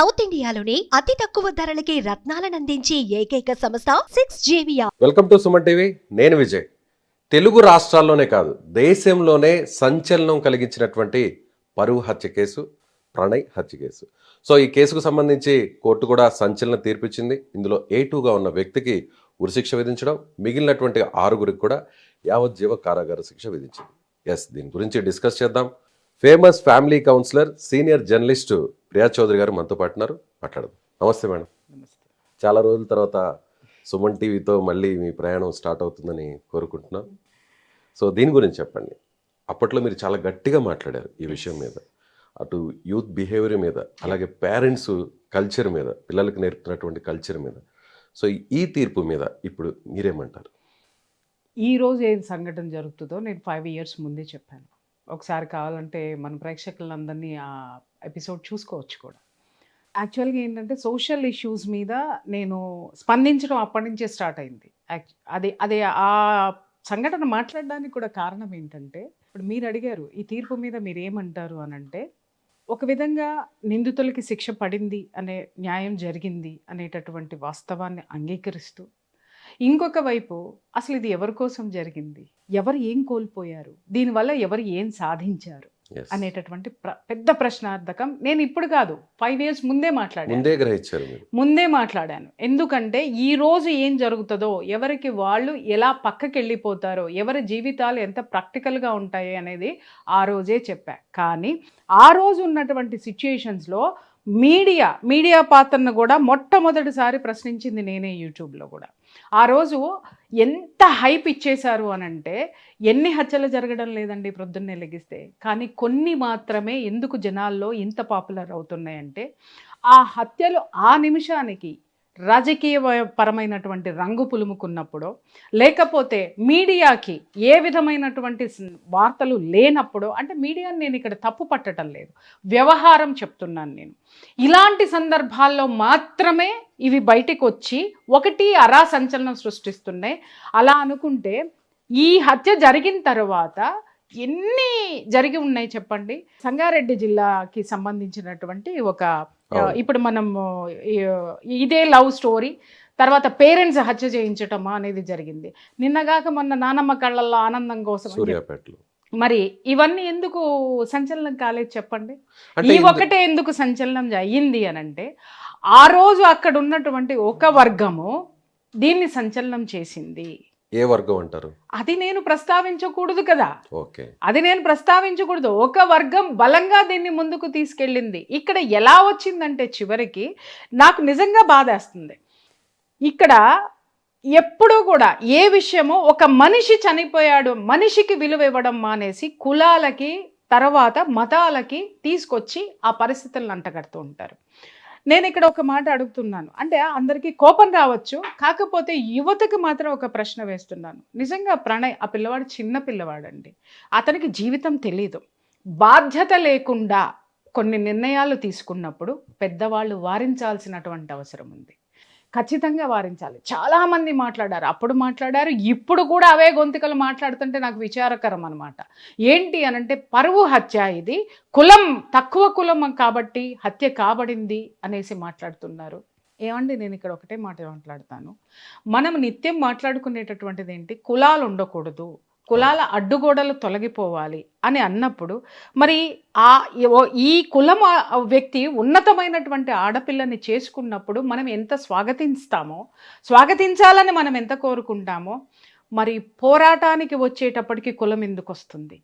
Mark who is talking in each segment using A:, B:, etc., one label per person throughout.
A: South ఇండియాలోని అతి తక్కువ ధరలకి రత్నాలనందించే ఏకైక సంస్థ 6JVR.
B: Welcome to Suman TV. నేను విజయ్. తెలుగు రాష్ట్రాల్లోనే కాదు దేశంలోనే సంచలనం కలిగించినటువంటి పరువు హత్య కేసు ప్రణయ్ హత్య కేసు. సో ఈ కేసుకు సంబంధించి కోర్టు కూడా సంచలన తీర్పిచ్చింది. ఇందులో A2గా ఉన్న వ్యక్తికి ఉరిశిక్ష విధించడం, మిగిలినటువంటి 6గురికి కూడా యావజ్జీవ కారాగార శిక్ష విధించింది. దీని గురించి డిస్కస్ చేద్దాం. Famous family counsellor, senior journalist Priya Chaudhary గారు మనతో పాటు ఉన్నారు. మాట్లాడదాం. నమస్తే మేడం. చాలా రోజుల తర్వాత సుమన్ టీవీతో మళ్ళీ మీ ప్రయాణం స్టార్ట్ అవుతుందని కోరుకుంటున్నాం. సో దీని గురించి చెప్పండి. అప్పట్లో మీరు చాలా గట్టిగా మాట్లాడారు ఈ విషయం మీద, అటు యూత్ బిహేవియర్ మీద, అలాగే పేరెంట్స్ కల్చర్ మీద, పిల్లలకు నేర్పుతున్నటువంటి కల్చర్ మీద. సో ఈ తీర్పు మీద ఇప్పుడు మీరేమంటారు?
C: ఈరోజు ఏం సంఘటన జరుగుతుందో నేను 5 years ముందే చెప్పాను. ఒకసారి కావాలంటే మన ప్రేక్షకులందరినీ ఆ ఎపిసోడ్ చూసుకోవచ్చు కూడా. యాక్చువల్గా ఏంటంటే సోషల్ ఇష్యూస్ మీద నేను స్పందించడం అప్పటి నుంచే స్టార్ట్ అయింది. అదే ఆ సంఘటన మాట్లాడడానికి కూడా కారణం ఏంటంటే, ఇప్పుడు మీరు అడిగారు ఈ తీర్పు మీద మీరు ఏమంటారు అని అంటే, ఒక విధంగా నిందితులకి శిక్ష పడింది అనే, న్యాయం జరిగింది అనేటటువంటి వాస్తవాన్ని అంగీకరిస్తూ, ఇంకొక వైపు అసలు ఇది ఎవరి కోసం జరిగింది, ఎవరు ఏం కోల్పోయారు, దీనివల్ల ఎవరు ఏం సాధించారు అనేటటువంటి పెద్ద ప్రశ్నార్థకం నేను ఇప్పుడు కాదు 5 years ముందే మాట్లాడాను. ఎందుకంటే ఈ రోజు ఏం జరుగుతుందో, ఎవరికి వాళ్ళు ఎలా పక్కకి వెళ్ళిపోతారో, ఎవరి జీవితాలు ఎంత ప్రాక్టికల్గా ఉంటాయి అనేది ఆ రోజే చెప్పా. కానీ ఆ రోజు ఉన్నటువంటి సిచ్యుయేషన్స్లో మీడియా పాత్రను కూడా మొట్టమొదటిసారి ప్రశ్నించింది నేనే యూట్యూబ్లో కూడా. ఆ రోజు ఎంత హైప్ ఇచ్చేశారు అని అంటే, ఎన్ని హత్యలు జరగడం లేదండి ప్రొద్దున్నే లెగిస్తే, కానీ కొన్ని మాత్రమే ఎందుకు జనాల్లో ఇంత పాపులర్ అవుతున్నాయంటే, ఆ హత్యలు ఆ నిమిషానికి రాజకీయ పరమైనటువంటి రంగు పులుముకున్నప్పుడో, లేకపోతే మీడియాకి ఏ విధమైనటువంటి వార్తలు లేనప్పుడో, అంటే మీడియాని నేను ఇక్కడ తప్పు పట్టడం లేదు, వ్యవహారం చెప్తున్నాను నేను. ఇలాంటి సందర్భాల్లో మాత్రమే ఇవి బయటికి వచ్చి ఒకటి అరా సంచలనం సృష్టిస్తున్నాయి. అలా అనుకుంటే ఈ హత్య జరిగిన తర్వాత ఎన్ని జరిగి ఉన్నాయి చెప్పండి. సంగారెడ్డి జిల్లాకి సంబంధించినటువంటి ఒక, ఇప్పుడు మనం ఇదే లవ్ స్టోరీ తర్వాత పేరెంట్స్ హత్య చేయించటమా అనేది జరిగింది. నిన్నగాక మొన్న నానమ్మ కళ్ళల్లో ఆనందం కోసం. మరి ఇవన్నీ ఎందుకు సంచలనం కాలేదు చెప్పండి? ఈ ఒక్కటే ఎందుకు సంచలనం అయ్యింది అని అంటే, ఆ రోజు అక్కడ ఉన్నటువంటి ఒక వర్గము దీన్ని సంచలనం చేసింది.
B: ఏ వర్గం అంటారు?
C: అది నేను ప్రస్తావించకూడదు కదా.
B: ఓకే,
C: అది నేను ప్రస్తావించకూడదు. ఒక వర్గం బలంగా దీన్ని ముందుకు తీసుకెళ్ళింది. ఇక్కడ ఎలా వచ్చిందంటే చివరికి నాకు నిజంగా బాధేస్తుంది. ఇక్కడ ఎప్పుడూ కూడా ఏ విషయమో, ఒక మనిషి చనిపోయాడు, మనిషికి విలువ ఇవ్వడం మానేసి కులాలకి తర్వాత మతాలకి తీసుకొచ్చి ఆ పరిస్థితులను అంటగడుతూ ఉంటారు. నేను ఇక్కడ ఒక మాట అడుగుతున్నాను, అంటే అందరికీ కోపం రావచ్చు, కాకపోతే యువతకు మాత్రం ఒక ప్రశ్న వేస్తున్నాను. నిజంగా ప్రణయ్ ఆ పిల్లవాడు చిన్న పిల్లవాడండి, అతనికి జీవితం తెలీదు. బాధ్యత లేకుండా కొన్ని నిర్ణయాలు తీసుకున్నప్పుడు పెద్దవాళ్ళు వారించాల్సినటువంటి అవసరం ఉంది. ఖచ్చితంగా వారించాలి. చాలామంది మాట్లాడారు, అప్పుడు మాట్లాడారు, ఇప్పుడు కూడా అవే గొంతుకలు మాట్లాడుతుంటే నాకు విచారకరం అనమాట. ఏంటి అనంటే, పరువు హత్య, ఇది కులం తక్కువ కులం కాబట్టి హత్య కాబడింది అనేసి మాట్లాడుతున్నారు. ఏమండి, నేను ఇక్కడ ఒకటే మాట మాట్లాడతాను. మనం నిత్యం మాట్లాడుకునేటటువంటిది ఏంటి, కులాలు ఉండకూడదు, కులాల అడ్డుగోడలు తొలగిపోవాలి అని అన్నప్పుడు, మరి ఈ కులం వ్యక్తి ఉన్నతమైనటువంటి ఆడపిల్లని చేసుకున్నప్పుడు మనం ఎంత స్వాగతించాలని మనం ఎంత కోరుకుంటామో, మరి పోరాటానికి వచ్చేటప్పటికి కులం ఎందుకు వస్తుంది?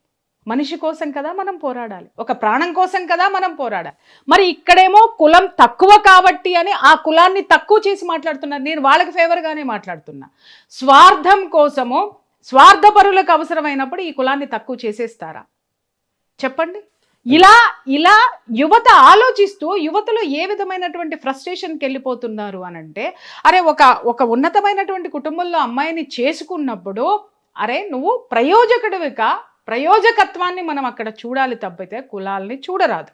C: మనిషి కోసం కదా మనం పోరాడాలి, ఒక ప్రాణం కోసం కదా మనం పోరాడాలి. మరి ఇక్కడేమో కులం తక్కువ కాబట్టి అని ఆ కులాన్ని తక్కువ చేసి మాట్లాడుతున్నారు. నేను వాళ్ళకి ఫేవర్గానే మాట్లాడుతున్నా. స్వార్థం కోసము, స్వార్థపరులకు అవసరమైనప్పుడు ఈ కులాన్ని తక్కువ చేసేస్తారా చెప్పండి? ఇలా యువత ఆలోచిస్తూ, యువతలో ఏ విధమైనటువంటి ఫ్రస్ట్రేషన్కి వెళ్ళిపోతున్నారు అని అంటే, అరే ఒక ఉన్నతమైనటువంటి కుటుంబంలో అమ్మాయిని చేసుకున్నప్పుడు, అరే నువ్వు ప్రయోజకత్వాన్ని మనం అక్కడ చూడాలి తప్పితే కులాలని చూడరాదు.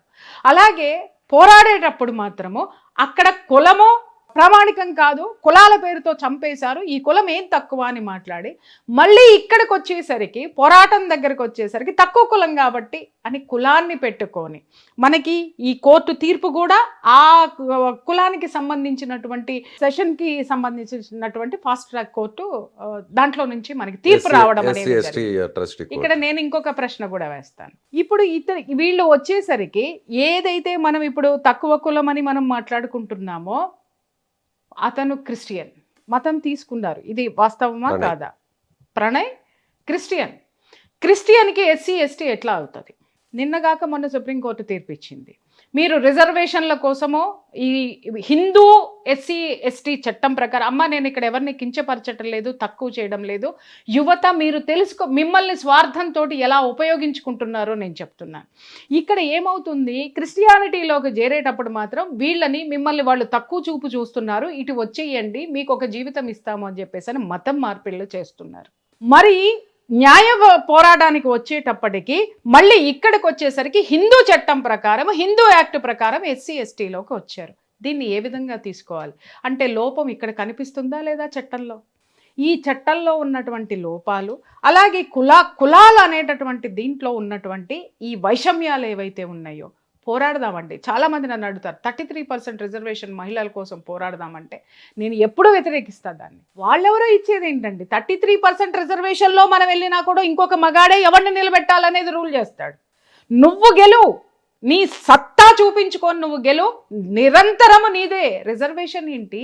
C: అలాగే పోరాడేటప్పుడు మాత్రము అక్కడ కులమో ప్రామాణికం కాదు, కులాల పేరుతో చంపేశారు, ఈ కులం ఏం తక్కువ అని మాట్లాడి మళ్ళీ ఇక్కడికి వచ్చేసరికి పోరాటం దగ్గరకు వచ్చేసరికి తక్కువ కులం కాబట్టి అని కులాన్ని పెట్టుకొని మనకి ఈ కోర్టు తీర్పు కూడా ఆ కులానికి సంబంధించినటువంటి సెషన్కి సంబంధించినటువంటి ఫాస్ట్ ట్రాక్ కోర్టు దాంట్లో నుంచి మనకి తీర్పు రావడం అనేది జరిగింది. ఇక్కడ నేను ఇంకొక ప్రశ్న కూడా వేస్తాను. ఇప్పుడు వీళ్ళు వచ్చేసరికి ఏదైతే మనం ఇప్పుడు తక్కువ కులం అని మనం మాట్లాడుకుంటున్నామో అతను క్రిస్టియన్ మతం తీసుకున్నారు, ఇది వాస్తవమా కాదా? ప్రణయ్ క్రిస్టియన్కి ఎస్సీ ఎస్టీ ఎట్లా అవుతుంది? నిన్నగాక మొన్న సుప్రీంకోర్టు తీర్పు ఇచ్చింది. మీరు రిజర్వేషన్ల కోసమో ఈ హిందూ ఎస్సీ ఎస్టీ చట్టం ప్రకారం, అమ్మ నేను ఇక్కడ ఎవరిని కించపరచటం లేదు, తక్కువ చేయడం లేదు, యువత మీరు మిమ్మల్ని స్వార్థంతో ఎలా ఉపయోగించుకుంటున్నారో నేను చెప్తున్నాను. ఇక్కడ ఏమవుతుంది, క్రిస్టియానిటీలోకి చేరేటప్పుడు మాత్రం మిమ్మల్ని వాళ్ళు తక్కువ చూపు చూస్తున్నారు, ఇటు వచ్చేయండి మీకు ఒక జీవితం ఇస్తాము అని చెప్పేసి అని మతం మార్పిళ్ళు చేస్తున్నారు. మరి న్యాయ పోరాటానికి వచ్చేటప్పటికి మళ్ళీ ఇక్కడికి వచ్చేసరికి హిందూ చట్టం ప్రకారం, హిందూ యాక్ట్ ప్రకారం ఎస్సీ ఎస్టీలోకి వచ్చారు. దీన్ని ఏ విధంగా తీసుకోవాలి? అంటే లోపం ఇక్కడ కనిపిస్తుందా లేదా చట్టంలో? ఈ చట్టంలో ఉన్నటువంటి లోపాలు, అలాగే కులాలు అనేటటువంటి దీంట్లో ఉన్నటువంటి ఈ వైషమ్యాలు ఏవైతే ఉన్నాయో పోరాడదామండి. చాలామంది నన్ను అడుగుతారు 33% రిజర్వేషన్ మహిళల కోసం పోరాడదామంటే నేను ఎప్పుడు వ్యతిరేకిస్తాను దాన్ని. వాళ్ళెవరో ఇచ్చేది ఏంటండి, 33% రిజర్వేషన్లో మనం వెళ్ళినా కూడా ఇంకొక మగాడే ఎవరిని నిలబెట్టాలనేది రూల్ చేస్తాడు. నువ్వు గెలువు, నీ సత్తా చూపించుకొని నువ్వు గెలువు, నిరంతరము నీదే. రిజర్వేషన్ ఏంటి,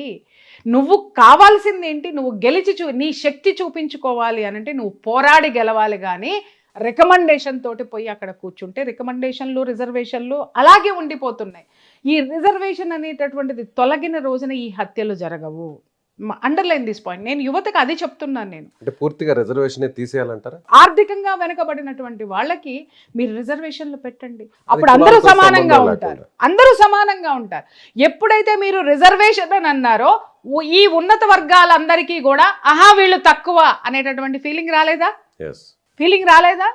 C: నువ్వు కావాల్సింది ఏంటి, నువ్వు గెలిచి నీ శక్తి చూపించుకోవాలి అనంటే నువ్వు పోరాడి గెలవాలి. కానీ రికమెండేషన్ తోటి పోయి అక్కడ కూర్చుంటే రికమెండేషన్లు రిజర్వేషన్లు అలాగే ఉండిపోతున్నాయి. ఈ రిజర్వేషన్ అనేటటువంటిది తొలగిన రోజున ఈ హత్యలు జరగవు. Underline this point. నేను యువతకు అది చెప్తున్నాను. నేను
B: అంటే పూర్తిగా రిజర్వేషన్ తీసేయాలంటారా?
C: ఆర్థికంగా వెనుకబడినటువంటి వాళ్ళకి మీరు రిజర్వేషన్లు పెట్టండి, అప్పుడు అందరూ సమానంగా ఉంటారు. ఎప్పుడైతే మీరు రిజర్వేషన్ అని అన్నారో ఈ ఉన్నత వర్గాలందరికీ కూడా వీళ్ళు తక్కువ అనేటటువంటి ఫీలింగ్ రాలేదా?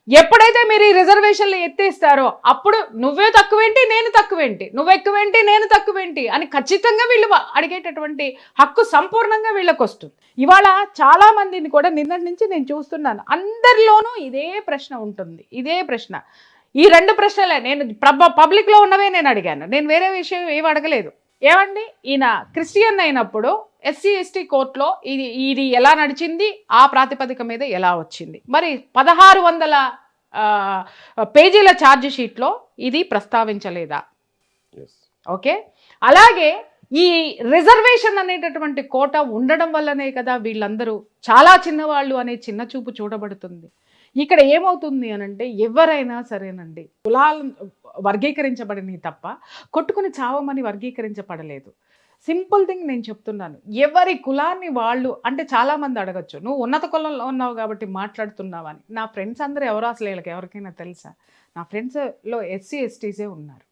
C: ఎప్పుడైతే మీరు ఈ రిజర్వేషన్లు ఎత్తేస్తారో అప్పుడు నువ్వే తక్కువేంటి నేను తక్కువేంటి, నువ్వు ఎక్కువేంటి నేను తక్కువేంటి అని ఖచ్చితంగా వీళ్ళు అడిగేటటువంటి హక్కు సంపూర్ణంగా వీళ్ళకి వస్తుంది. ఇవాళ చాలా మందిని కూడా నిన్నటి నుంచి నేను చూస్తున్నాను, అందరిలోనూ ఇదే ప్రశ్న ఉంటుంది. ఈ 2 ప్రశ్నలే నేను పబ్లిక్లో ఉన్నవే నేను అడిగాను, నేను వేరే విషయం ఏమి అడగలేదు. ఏమండి, ఈయన క్రిస్టియన్ అయినప్పుడు ఎస్సీ ఎస్టీ కోర్టులో ఇది ఎలా నడిచింది, ఆ ప్రాతిపదిక మీద ఎలా వచ్చింది? మరి 1600 పేజీల ఛార్జ్ షీట్లో ఇది ప్రస్తావించలేదా? ఓకే. అలాగే ఈ రిజర్వేషన్ అనేటటువంటి కోట ఉండడం వల్లనే కదా వీళ్ళందరూ చాలా చిన్నవాళ్ళు అనే చిన్న చూపు చూడబడుతుంది. ఇక్కడ ఏమవుతుంది అనంటే ఎవరైనా సరేనండి, కులాలు వర్గీకరించబడినవి తప్ప కొట్టుకుని చావమని వర్గీకరించబడలేదు. సింపుల్ థింగ్ నేను చెప్తున్నాను, ఎవరి కులాన్ని వాళ్ళు, అంటే చాలామంది అడగచ్చు నువ్వు ఉన్నత కులంలో ఉన్నావు కాబట్టి మాట్లాడుతున్నావని. నా ఫ్రెండ్స్ అందరూ ఎవరో అసలు వీళ్ళకి ఎవరికైనా తెలుసా? నా ఫ్రెండ్స్లో ఎస్సీ ఎస్టీసే ఉన్నారు.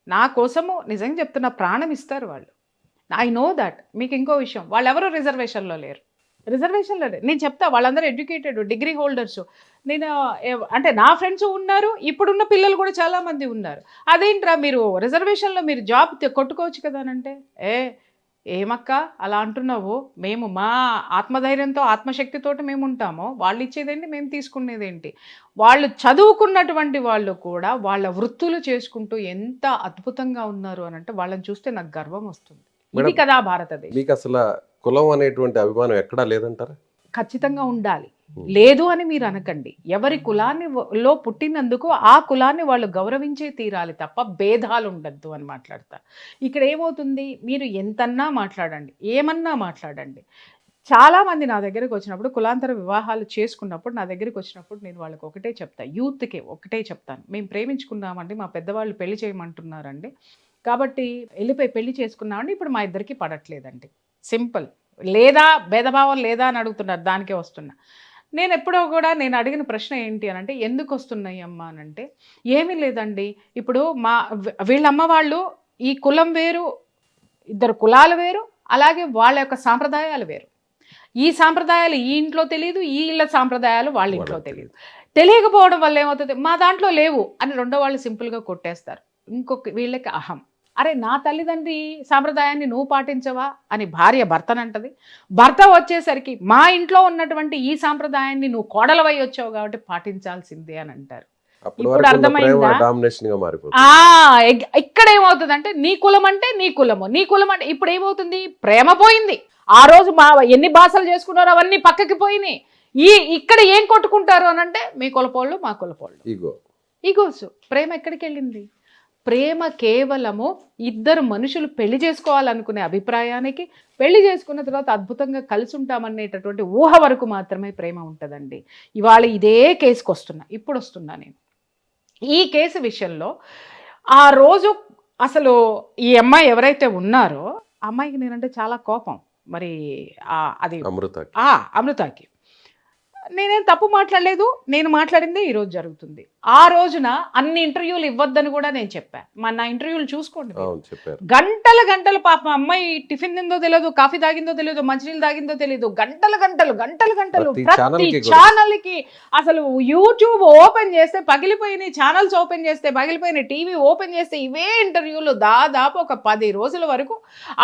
C: నా కోసము నిజంగా చెప్తున్న ప్రాణం ఇస్తారు వాళ్ళు. I know that. మీకు ఇంకో విషయం, వాళ్ళు ఎవరు రిజర్వేషన్లో లేరు. నేను చెప్తా, వాళ్ళందరూ ఎడ్యుకేటెడ్ డిగ్రీ హోల్డర్స్. అంటే నా ఫ్రెండ్స్ ఉన్నారు, ఇప్పుడున్న పిల్లలు కూడా చాలామంది ఉన్నారు. అదేంట్రా మీరు రిజర్వేషన్లో మీరు జాబ్ కొట్టుకోవచ్చు కదా అంటే, ఏమక్క అలా అంటున్నావు, మేము మా ఆత్మధైర్యంతో ఆత్మశక్తితోటి మేము ఉంటాము, వాళ్ళు ఇచ్చేదేంటి మేము తీసుకునేదేంటి? వాళ్ళు చదువుకున్నటువంటి వాళ్ళు కూడా వాళ్ళ వృత్తులు చేసుకుంటూ ఎంత అద్భుతంగా ఉన్నారు అని అంటే వాళ్ళని చూస్తే నాకు గర్వం వస్తుంది. ఇది కదా భారతదేశం.
B: మీకు అసలు కులం అనేటువంటి అభిమానం ఎక్కడా లేదంటారా?
C: ఖచ్చితంగా ఉండాలి. లేదు అని మీరు అనకండి. ఎవరి కులాన్ని పుట్టినందుకు ఆ కులాన్ని వాళ్ళు గౌరవించే తీరాలి తప్ప భేదాలు ఉండద్దు అని మాట్లాడతా. ఇక్కడ ఏమవుతుంది, మీరు ఎంతన్నా మాట్లాడండి, ఏమన్నా మాట్లాడండి. చాలామంది నా దగ్గరికి వచ్చినప్పుడు కులాంతర వివాహాలు చేసుకున్నప్పుడు నా దగ్గరికి వచ్చినప్పుడు నేను వాళ్ళకి ఒకటే చెప్తాను, యూత్కి ఒకటే చెప్తాను, మేము ప్రేమించుకున్నామండి, మా పెద్దవాళ్ళు పెళ్లి చేయమంటున్నారండి, కాబట్టి వెళ్ళిపోయి పెళ్లి చేసుకున్నామండి, ఇప్పుడు మా ఇద్దరికి పడట్లేదండి. సింపుల్. లేదా భేదభావం లేదా అని అడుగుతున్నారు, దానికే వస్తున్నా. నేను ఎప్పుడో కూడా నేను అడిగిన ప్రశ్న ఏంటి అని అంటే, ఎందుకు వస్తున్నాయి అమ్మ అని అంటే, ఏమీ లేదండి, ఇప్పుడు వీళ్ళమ్మ వాళ్ళు ఈ కులం వేరు, ఇద్దరు కులాలు వేరు, అలాగే వాళ్ళ యొక్క సాంప్రదాయాలు వేరు. ఈ సాంప్రదాయాలు ఈ ఇంట్లో తెలియదు, ఈ ఇళ్ళ సాంప్రదాయాలు వాళ్ళ ఇంట్లో తెలియదు. తెలియకపోవడం వల్ల ఏమవుతుంది, మా దాంట్లో లేవు అని రెండో వాళ్ళు సింపుల్గా కొట్టేస్తారు. ఇంకొక వీళ్ళకి అహం, అరే నా తల్లిదండ్రి సాంప్రదాయాన్ని నువ్వు పాటించవా అని భార్య భర్తనంటది. భర్త వచ్చేసరికి మా ఇంట్లో ఉన్నటువంటి ఈ సాంప్రదాయాన్ని నువ్వు కోడలవై వచ్చావు కాబట్టి పాటించాల్సిందే అని అంటారు. ఇప్పుడు అర్థమైందా? ఇక్కడ ఏమవుతుందంటే నీ కులం అంటే నీ కులము, నీ కులం అంటే ఇప్పుడు ఏమవుతుంది, ప్రేమ పోయింది. ఆ రోజు మా ఎన్ని భాషలు చేసుకున్నారో అవన్నీ పక్కకి పోయినాయి. ఇక్కడ ఏం కొట్టుకుంటారు అని అంటే మీ కులపోళ్ళు మా కులపోళ్ళు, ఈగోస్. ప్రేమ ఎక్కడికి వెళ్ళింది? ప్రేమ కేవలము ఇద్దరు మనుషులు పెళ్లి చేసుకోవాలనుకునే అభిప్రాయానికి, పెళ్లి చేసుకున్న తర్వాత అద్భుతంగా కలిసి ఉంటామనేటటువంటి ఊహ వరకు మాత్రమే ప్రేమ ఉంటుందండి. ఇవాళ ఇదే కేసుకు ఇప్పుడు వస్తున్నా నేను. ఈ కేసు విషయంలో ఆ రోజు అసలు ఈ అమ్మాయి ఎవరైతే ఉన్నారో అమ్మాయికి నేనంటే చాలా కోపం. మరి అది అమృతకి నేనేం తప్పు మాట్లాడలేదు. నేను మాట్లాడిందే ఈరోజు జరుగుతుంది. ఆ రోజున అన్ని ఇంటర్వ్యూలు ఇవ్వద్దని కూడా నేను చెప్పాను. నా ఇంటర్వ్యూలు చూసుకోండి. గంటలు పాప అమ్మాయి టిఫిన్ తిందో తెలియదు, కాఫీ తాగిందో తెలియదు, మంచినీళ్ళు తాగిందో తెలియదు. గంటలు ప్రతి ఛానల్కి అసలు యూట్యూబ్ ఓపెన్ చేస్తే పగిలిపోయినాయి, ఛానల్స్ ఓపెన్ చేస్తే పగిలిపోయినాయి, టీవీ ఓపెన్ చేస్తే ఇవే ఇంటర్వ్యూలు. దాదాపు ఒక 10 రోజుల వరకు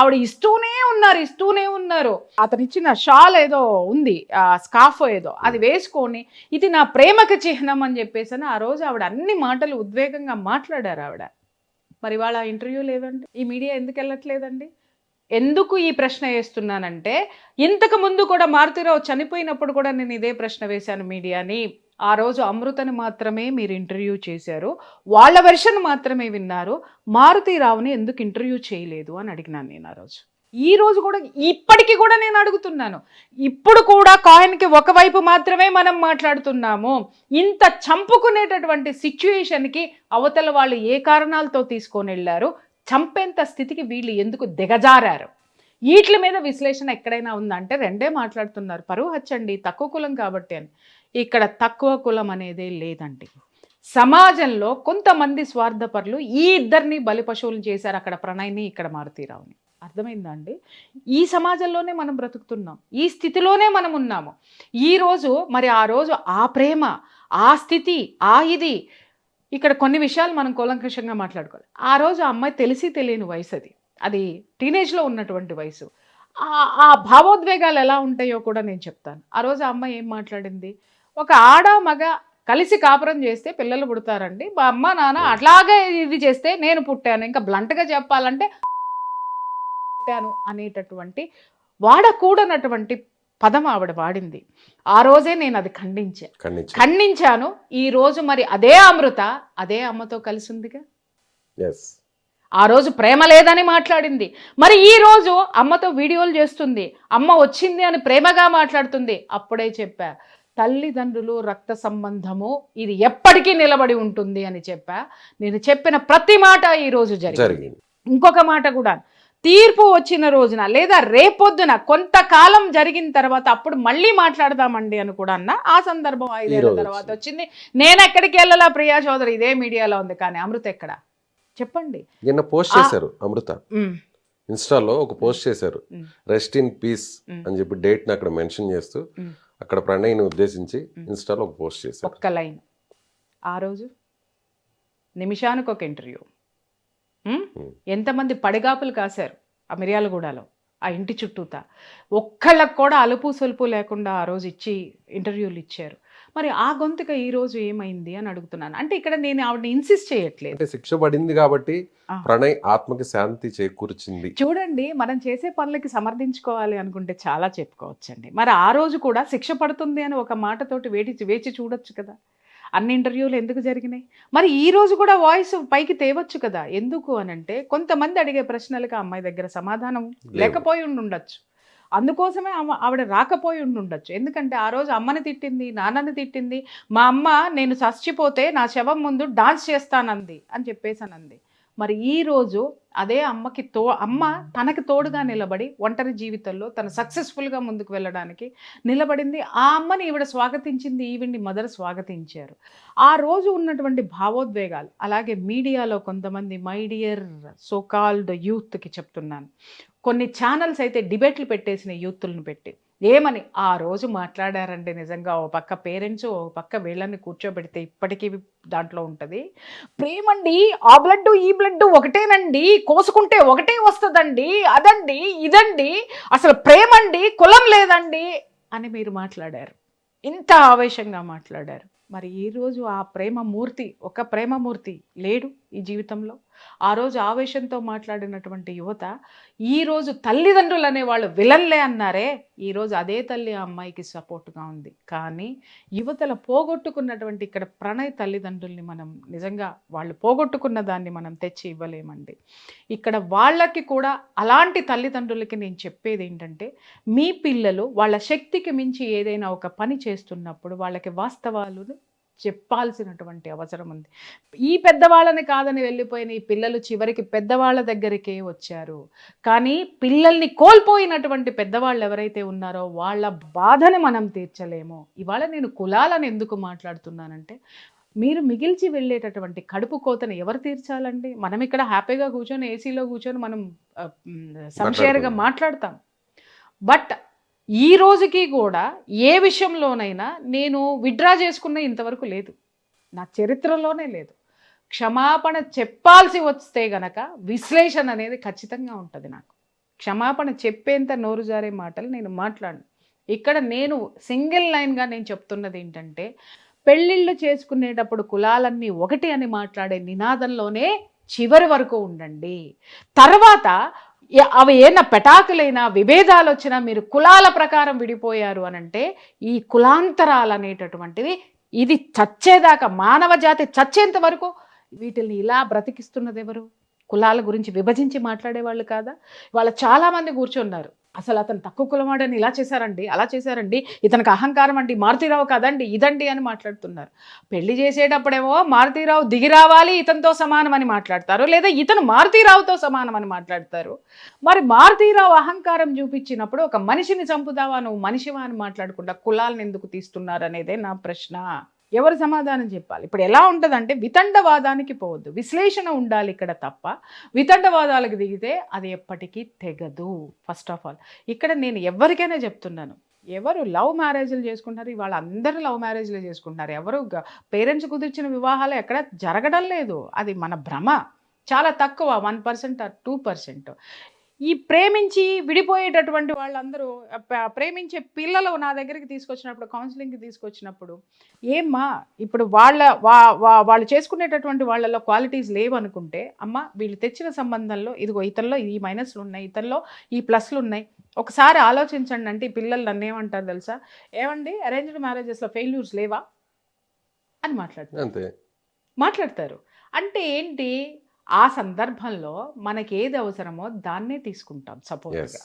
C: ఆవిడ ఇస్తూనే ఉన్నారు. అతనిచ్చిన షాల్ ఏదో ఉంది, స్కార్ఫ్ ఏదో, అది వేసుకొని ఇది నా ప్రేమకు చిహ్నం అని చెప్పేసి ఆ రోజు ఆవిడ అన్ని మాటలు ఉద్వేగంగా మాట్లాడారు ఆవిడ. మరి వాళ్ళ ఇంటర్వ్యూ లేదండి. ఈ మీడియా ఎందుకు వెళ్ళట్లేదండి? ఎందుకు ఈ ప్రశ్న వేస్తున్నానంటే, ఇంతకు ముందు కూడా మారుతిరావు చనిపోయినప్పుడు కూడా నేను ఇదే ప్రశ్న వేశాను మీడియాని. ఆ రోజు అమృతని మాత్రమే మీరు ఇంటర్వ్యూ చేశారు, వాళ్ళ వెర్షన్ మాత్రమే విన్నారు, మారుతిరావుని ఎందుకు ఇంటర్వ్యూ చేయలేదు అని అడిగినాను నేను ఆ రోజు. ఈ రోజు కూడా ఇప్పటికీ కూడా నేను అడుగుతున్నాను. ఇప్పుడు కూడా కాయిన్కి ఒకవైపు మాత్రమే మనం మాట్లాడుతున్నాము. ఇంత చంపుకునేటటువంటి సిచ్యుయేషన్కి అవతల వాళ్ళు ఏ కారణాలతో తీసుకొని వెళ్ళారు, చంపేంత స్థితికి వీళ్ళు ఎందుకు దిగజారారు, వీటి మీద విశ్లేషణ ఎక్కడైనా ఉందంటే రెండే మాట్లాడుతున్నారు. పరువు హత్యండి, తక్కువ కులం కాబట్టి అని. ఇక్కడ తక్కువ కులం అనేదే లేదండి. సమాజంలో కొంతమంది స్వార్థపరులు ఈ ఇద్దరిని బలి పశువులు చేశారు. అక్కడ ప్రణయ్ని, ఇక్కడ మారుతీరావుని. అర్థమైందా అండి? ఈ సమాజంలోనే మనం బ్రతుకుతున్నాం, ఈ స్థితిలోనే మనం ఉన్నాము. ఈరోజు మరి ఆ రోజు ఆ ప్రేమ, ఆ స్థితి, ఇది ఇక్కడ కొన్ని విషయాలు మనం కూలంకషంగా మాట్లాడుకోవాలి. ఆ రోజు ఆ అమ్మాయి తెలిసి తెలియని వయసు, అది టీనేజ్లో ఉన్నటువంటి వయసు. ఆ భావోద్వేగాలు ఎలా ఉంటాయో కూడా నేను చెప్తాను. ఆ రోజు ఆ అమ్మాయి ఏం మాట్లాడింది, ఒక ఆడ మగ కలిసి కాపురం చేస్తే పిల్లలు పుడతారండి, మా అమ్మ నాన్న అట్లాగే ఇది చేస్తే నేను పుట్టాను, ఇంకా బ్లంట్గా చెప్పాలంటే పుట్టాను అనేటటువంటి వాడకూడనటువంటి పదం ఆవిడ వాడింది. ఆ రోజే నేను అది ఖండించాను. ఈ రోజు మరి అదే అమృత అదే అమ్మతో కలిసి ఉందిగా. ఆ రోజు ప్రేమ లేదని మాట్లాడింది, మరి ఈ రోజు అమ్మతో వీడియోలు చేస్తుంది, అమ్మ వచ్చింది అని ప్రేమగా మాట్లాడుతుంది. అప్పుడే చెప్పా, తల్లిదండ్రులు రక్త సంబంధము ఇది ఎప్పటికీ నిలబడి ఉంటుంది అని చెప్పా. నేను చెప్పిన ప్రతి మాట ఈరోజు జరిగింది. ఇంకొక మాట కూడా, తీర్పు వచ్చిన రోజున లేదా రేపొద్దున కొంతకాలం జరిగిన తర్వాత అప్పుడు మళ్ళీ మాట్లాడదామండి అని కూడా అన్న. ఆ సందర్భం 5 ఏళ్ల తర్వాత వచ్చింది. నేను ఎక్కడికి వెళ్ళాలా, ప్రియా చౌదరి ఇదే మీడియాలో ఉంది, కానీ అమృత ఎక్కడ చెప్పండి.
B: నిన్న పోస్ట్ చేశారు అమృత, ఇన్స్టాలో ఒక పోస్ట్ చేశారు, రెస్ట్ ఇన్ పీస్ అని చెప్పి డేట్ ని అక్కడ మెన్షన్ చేస్తూ అక్కడ ప్రణయ్ని ఉద్దేశించి ఇన్స్టాలో ఒక పోస్ట్ చేశారు.
C: ఒక్క లైన్. ఆ రోజు నిమిషానికి ఒక ఇంటర్వ్యూ. ఎంతమంది పడిగాపులు కాశారు ఆ మిర్యాలగూడలో, ఆ ఇంటి చుట్టూతా. ఒక్కళ్ళకు కూడా అలుపు సొలుపు లేకుండా ఆ రోజు ఇంటర్వ్యూలు ఇచ్చారు. మరి ఆ గొంతుక ఈ రోజు ఏమైంది అని అడుగుతున్నాను. అంటే ఇక్కడ నేను ఆవిడని ఇన్సిస్ట్ చేయట్లేదు,
B: అంటే శిక్ష పడింది కాబట్టి ప్రణయ్ ఆత్మకి శాంతి చేకూర్చింది.
C: చూడండి, మనం చేసే పనులకి సమర్థించుకోవాలి అనుకుంటే చాలా చెప్పుకోవచ్చండి. మరి ఆ రోజు కూడా శిక్ష పడుతుంది అని ఒక మాటతోటి వేచి చూడొచ్చు కదా. అన్ని ఇంటర్వ్యూలు ఎందుకు జరిగినాయి? మరి ఈ రోజు కూడా వాయిస్ పైకి తేవచ్చు కదా. ఎందుకు అనంటే కొంతమంది అడిగే ప్రశ్నలకు అమ్మాయి దగ్గర సమాధానం లేకపోయి ఉండొచ్చు. అందుకోసమే ఆవిడ రాకపోయి ఉండొచ్చు. ఎందుకంటే ఆ రోజు అమ్మని తిట్టింది, నాన్నని తిట్టింది. మా అమ్మ నేను చచ్చిపోతే నా శవం ముందు డాన్స్ చేస్తానంది అని చెప్పేసానంది. మరి ఈ రోజు అదే అమ్మ తనకి తోడుగా నిలబడి ఒంటరి జీవితంలో తను సక్సెస్ఫుల్గా ముందుకు వెళ్ళడానికి నిలబడింది. ఆ అమ్మని ఈవిడ స్వాగతించింది, ఈవిడ్ని మదర్ స్వాగతించారు. ఆ రోజు ఉన్నటువంటి భావోద్వేగాలు, అలాగే మీడియాలో కొంతమంది మై డియర్ సోకాల్డ్ యూత్కి చెప్తున్నాను, కొన్ని ఛానల్స్ అయితే డిబేట్లు పెట్టేసిన యూత్లను పెట్టి ఏమని ఆ రోజు మాట్లాడారండి నిజంగా. ఓ పక్క పేరెంట్స్, ఓ పక్క వీళ్ళని కూర్చోబెడితే ఇప్పటికీ దాంట్లో ఉంటుంది. ప్రేమండి, ఆ బ్లడ్ ఈ బ్లడ్ ఒకటేనండి, కోసుకుంటే ఒకటే వస్తుందండి, అదండి ఇదండి, అసలు ప్రేమండి కులం లేదండి అని మీరు మాట్లాడారు. ఇంత ఆవేశంగా మాట్లాడారు. మరి ఈరోజు ఆ ప్రేమమూర్తి, ఒక ప్రేమమూర్తి లేడు ఈ జీవితంలో. ఆ రోజు ఆవేశంతో మాట్లాడినటువంటి యువత ఈరోజు తల్లిదండ్రులు అనేవాళ్ళు విలన్లే అన్నారే, ఈరోజు అదే తల్లి ఆ అమ్మాయికి సపోర్ట్గా ఉంది. కానీ యువతల పోగొట్టుకున్నటువంటి ఇక్కడ ప్రణయ్ తల్లిదండ్రుల్ని మనం నిజంగా వాళ్ళు పోగొట్టుకున్న దాన్ని మనం తెచ్చి ఇవ్వలేమండి. ఇక్కడ వాళ్ళకి కూడా అలాంటి తల్లిదండ్రులకి నేను చెప్పేది ఏంటంటే, మీ పిల్లలు వాళ్ళ శక్తికి మించి ఏదైనా ఒక పని చేస్తున్నప్పుడు వాళ్ళకి వాస్తవాలు చెప్పాల్సినటువంటి అవసరం ఉంది. ఈ పెద్దవాళ్ళని కాదని వెళ్ళిపోయిన ఈ పిల్లలు చివరికి పెద్దవాళ్ళ దగ్గరికే వచ్చారు. కానీ పిల్లల్ని కోల్పోయినటువంటి పెద్దవాళ్ళు ఎవరైతే ఉన్నారో వాళ్ళ బాధని మనం తీర్చలేము. ఇవాళ నేను కులాలను ఎందుకు మాట్లాడుతున్నానంటే, మీరు మిగిల్చి వెళ్ళేటటువంటి కడుపు కోతను ఎవరు తీర్చాలండి? మనం ఇక్కడ హ్యాపీగా కూర్చొని ఏసీలో కూర్చొని మనం సంషేర్గా మాట్లాడతాం. బట్ ఈ రోజుకి కూడా ఏ విషయంలోనైనా నేను విత్డ్రా చేసుకున్న ఇంతవరకు లేదు, నా చరిత్రలోనే లేదు. క్షమాపణ చెప్పాల్సి వస్తే గనక విశ్లేషణ అనేది ఖచ్చితంగా ఉంటుంది నాకు. క్షమాపణ చెప్పేంత నోరు జారే మాటలు నేను మాట్లాడను. ఇక్కడ నేను సింగిల్ లైన్గా నేను చెప్తున్నది ఏంటంటే, పెళ్ళిళ్ళు చేసుకునేటప్పుడు కులాలన్నీ ఒకటి అని మాట్లాడే నినాదంలోనే చివరి వరకు ఉండండి. తర్వాత అవి ఏమైనా పెటాకులైనా విభేదాలు వచ్చినా మీరు కులాల ప్రకారం విడిపోయారు అనంటే, ఈ కులాంతరాలు అనేటటువంటివి ఇది చచ్చేదాకా, మానవ జాతి చచ్చేంత వరకు వీటిని ఇలా బ్రతికిస్తున్నది ఎవరు? కులాల గురించి విభజించి మాట్లాడేవాళ్ళు కాదా? వాళ్ళ చాలామంది కూర్చున్నారు, అసలు అతను తక్కువ కులవాడని ఇలా చేశారండి, అలా చేశారండి, ఇతనికి అహంకారం అండి, మారుతీరావు కదండి, ఇదండి అని మాట్లాడుతున్నారు. పెళ్లి చేసేటప్పుడేమో మారుతీరావు దిగి రావాలి, ఇతనితో సమానం అని మాట్లాడతారు, లేదా ఇతను మారుతీరావుతో సమానం అని మాట్లాడతారు. మరి మారుతీరావు అహంకారం చూపించినప్పుడు ఒక మనిషిని చంపుదావా, నువ్వు మనిషివా అని మాట్లాడకుండా కులాలను ఎందుకు తీస్తున్నారు అనేదే నా ప్రశ్న. ఎవరు సమాధానం చెప్పాలి? ఇప్పుడు ఎలా ఉంటుందంటే, వితండవాదానికి పోవద్దు, విశ్లేషణ ఉండాలి ఇక్కడ తప్ప వితండవాదాలకు దిగితే అది ఎప్పటికీ తెగదు. ఫస్ట్ ఆఫ్ ఆల్ ఇక్కడ నేను ఎవరికైనా చెప్తున్నాను, ఎవరు లవ్ మ్యారేజ్లు చేసుకుంటారు, ఇవాళ అందరూ లవ్ మ్యారేజ్లు చేసుకుంటున్నారు. ఎవరు పేరెంట్స్ కుదిర్చిన వివాహాలు ఎక్కడ జరగడం లేదు. అది మన భ్రమ. చాలా తక్కువ, 1% or 2%. ఈ ప్రేమించి విడిపోయేటటువంటి వాళ్ళందరూ ప్రేమించే పిల్లలు నా దగ్గరికి తీసుకొచ్చినప్పుడు, కౌన్సిలింగ్కి తీసుకొచ్చినప్పుడు, ఏమ్మా ఇప్పుడు వాళ్ళు చేసుకునేటటువంటి వాళ్ళలో క్వాలిటీస్ లేవనుకుంటే, అమ్మ వీళ్ళు తెచ్చిన సంబంధంలో ఇదిగో ఇతనిలో ఈ మైనస్లు ఉన్నాయి, ఇతనిలో ఈ ప్లస్లు ఉన్నాయి, ఒకసారి ఆలోచించండి అంటే ఈ పిల్లలు నన్ను ఏమంటారు తెలుసా? ఏమండి అరేంజ్డ్ మ్యారేజెస్లో ఫెయిల్యూర్స్ లేవా అని మాట్లాడతారు. అంటే ఏంటి? ఆ సందర్భంలో మనకి ఏది అవసరమో దాన్నే తీసుకుంటాం సపోర్ట్గా,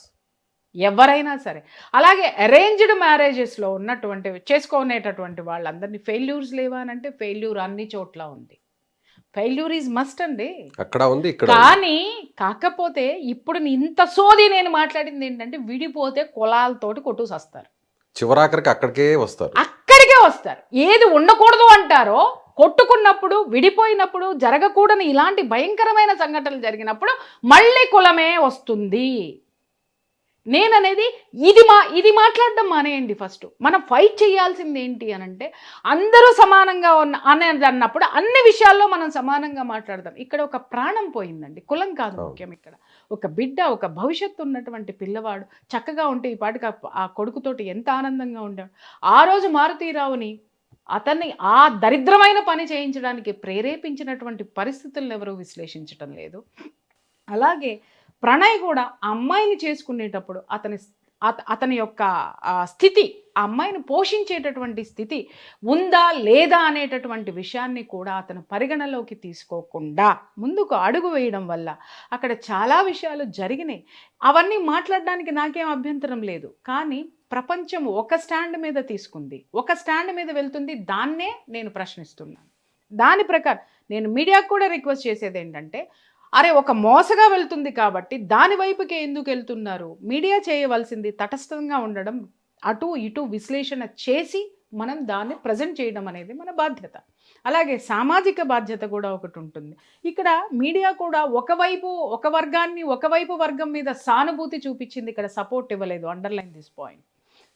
C: ఎవరైనా సరే. అలాగే అరేంజ్డ్ మ్యారేజెస్లో ఉన్నటువంటి చేసుకునేటటువంటి వాళ్ళందరినీ ఫెయిల్యూర్స్ లేవా అని అంటే, ఫెయిల్యూర్ అన్ని చోట్ల ఉంది. ఫెయిల్యూర్ ఈజ్ మస్ట్ అండి, అక్కడ ఉంది. కానీ కాకపోతే ఇప్పుడు ఇంత సోది నేను మాట్లాడింది ఏంటంటే, విడిపోతే కులాలతోటి కొట్టుకొస్తారు,
B: చివరాఖరికి అక్కడికే
C: వస్తారు. ఏది ఉండకూడదు అంటారో, కొట్టుకున్నప్పుడు విడిపోయినప్పుడు జరగకూడని ఇలాంటి భయంకరమైన సంఘటనలు జరిగినప్పుడు మళ్ళీ కులమే వస్తుంది. నేననేది ఇది మాట్లాడడం మానేయండి. ఫస్ట్ మనం ఫైట్ చేయాల్సింది ఏంటి అనంటే, అందరూ సమానంగా అనేది అన్నప్పుడు అన్ని విషయాల్లో మనం సమానంగా మాట్లాడదాం. ఇక్కడ ఒక ప్రాణం పోయిందండి, కులం కాదు ముఖ్యం. ఇక్కడ ఒక బిడ్డ, ఒక భవిష్యత్తు ఉన్నటువంటి పిల్లవాడు చక్కగా ఉంటే ఈ పాటికి ఆ కొడుకుతోటి ఎంత ఆనందంగా ఉండాడు. ఆ రోజు మారుతీరావుని అతన్ని ఆ దరిద్రమైన పని చేయించడానికి ప్రేరేపించినటువంటి పరిస్థితులను ఎవరూ విశ్లేషించడం లేదు. అలాగే ప్రణయ్ కూడా ఆ అమ్మాయిని చేసుకునేటప్పుడు అతని యొక్క స్థితి, ఆ అమ్మాయిని పోషించేటటువంటి స్థితి ఉందా లేదా అనేటటువంటి విషయాన్ని కూడా అతను పరిగణలోకి తీసుకోకుండా ముందుకు అడుగు వేయడం వల్ల అక్కడ చాలా విషయాలు జరిగినాయి. అవన్నీ మాట్లాడడానికి నాకేం అభ్యంతరం లేదు. కానీ ప్రపంచం ఒక స్టాండ్ మీద తీసుకుంది, ఒక స్టాండ్ మీద వెళ్తుంది, దాన్నే నేను ప్రశ్నిస్తున్నాను. దాని ప్రకారం నేను మీడియాకు కూడా రిక్వెస్ట్ చేసేది ఏంటంటే, అరే ఒక మోసగా వెళ్తుంది కాబట్టి దాని వైపుకే ఎందుకు వెళ్తున్నారు? మీడియా చేయవలసింది తటస్థంగా ఉండడం, అటు ఇటు విశ్లేషణ చేసి మనం దాన్ని ప్రజెంట్ చేయడం అనేది మన బాధ్యత. అలాగే సామాజిక బాధ్యత కూడా ఒకటి ఉంటుంది. ఇక్కడ మీడియా కూడా ఒకవైపు వర్గం మీద సానుభూతి చూపించింది, ఇక్కడ సపోర్ట్ ఇవ్వలేదు. Underline this point.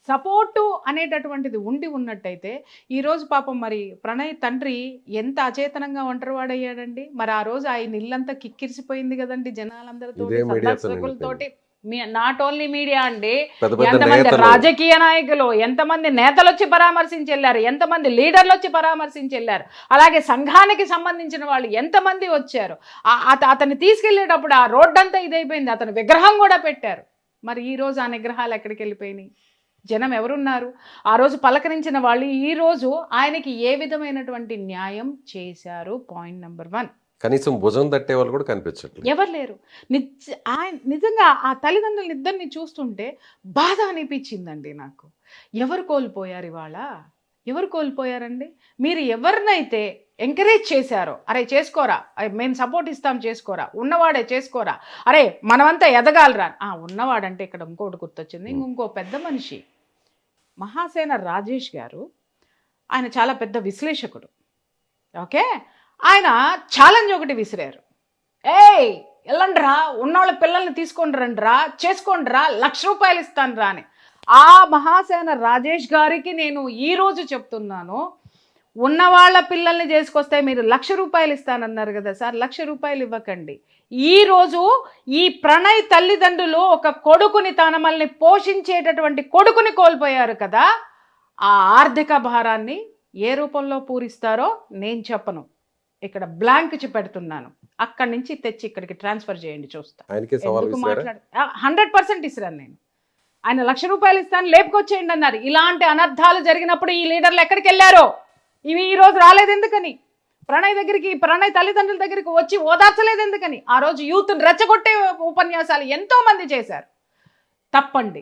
C: సపోర్టు అనేటటువంటిది ఉన్నట్టయితే ఈరోజు పాపం మరి ప్రణయ్ తండ్రి ఎంత అచేతనంగా ఒంటరివాడయ్యాడండి. మరి ఆ రోజు ఆయన ఇల్లంతా కిక్కిరిసిపోయింది కదండి జనాలందరితో,
B: ఇదే మీడియాతో
C: సందర్శకులతోటి. నాట్ ఓన్లీ మీడియా అండి,
B: పెద్ద పెద్ద
C: ఎంతమంది
B: నేతలు.
C: రాజకీయ నాయకులు, ఎంతమంది నేతలు వచ్చి పరామర్శించి వెళ్ళారు, ఎంతమంది లీడర్లు వచ్చి పరామర్శించి వెళ్ళారు, అలాగే సంఘానికి సంబంధించిన వాళ్ళు ఎంతమంది వచ్చారు. అతన్ని తీసుకెళ్లేటప్పుడు ఆ రోడ్డంతా ఇదైపోయింది, అతని విగ్రహం కూడా పెట్టారు. మరి ఈ రోజు ఆ నిగ్రహాలు ఎక్కడికి వెళ్ళిపోయినాయి? జనం ఎవరున్నారు? ఆ రోజు పలకరించిన వాళ్ళు ఈ రోజు ఆయనకి ఏ విధమైనటువంటి న్యాయం చేశారు? Point number 1.
B: కనీసం భుజం తట్టే వాళ్ళు కూడా కనిపించట్లేదు,
C: ఎవరు లేరు. నిజంగా ఆ తల్లిదండ్రులు ఇద్దరిని చూస్తుంటే బాధ అనిపించిందండి నాకు. ఎవరు కోల్పోయారు ఇవాళ? ఎవరు కోల్పోయారండి? మీరు ఎవరినైతే ఎంకరేజ్ చేశారో, అరే చేసుకోరా, మేము సపోర్ట్ ఇస్తాం చేసుకోరా, ఉన్నవాడే చేసుకోరా, అరే మనమంతా ఎదగాలరా. ఉన్నవాడంటే ఇక్కడ ఇంకోటి గుర్తొచ్చింది, ఇంకో పెద్ద మనిషి మహాసేన రాజేష్ గారు. ఆయన చాలా పెద్ద విశ్లేషకుడు. ఓకే, ఆయన ఛాలెంజ్ ఒకటి విసిరారు. వెళ్ళండిరా, ఉన్నవాళ్ళ పిల్లల్ని తీసుకొని రండిరా, చేసుకోండిరా, ₹1,00,000 ఇస్తాను రా అని. ఆ మహాసేన రాజేష్ గారికి నేను ఈరోజు చెప్తున్నాను, ఉన్నవాళ్ళ పిల్లల్ని చేసుకొస్తే మీరు ₹1,00,000 ఇస్తానన్నారు కదా సార్, ₹1,00,000 ఇవ్వకండి. ఈరోజు ఈ ప్రణయ్ తల్లిదండ్రులు ఒక కొడుకుని, తనమల్ని పోషించేటటువంటి కొడుకుని కోల్పోయారు కదా. ఆ ఆర్థిక భారాన్ని ఏ రూపంలో పూరిస్తారో నేను చెప్పను, ఇక్కడ బ్లాంక్ పెడుతున్నాను. అక్కడి నుంచి తెచ్చి ఇక్కడికి ట్రాన్స్ఫర్ చేయండి, చూస్తా. 100% ఇస్తాను నేను. ఆయన ₹1,00,000 ఇస్తాను, లేపుకొచ్చేయండి అన్నారు. ఇలాంటి అనర్థాలు జరిగినప్పుడు ఈ లీడర్లు ఎక్కడికి వెళ్ళారో? ఇవి ఈ రోజు రాలేదు ఎందుకని? ప్రణయ్ దగ్గరికి, ప్రణయ్ తల్లిదండ్రుల దగ్గరికి వచ్చి ఓదార్చలేదు ఎందుకని? ఆ రోజు యూత్ని రెచ్చగొట్టే ఉపన్యాసాలు ఎంతో మంది చేశారు. తప్పండి,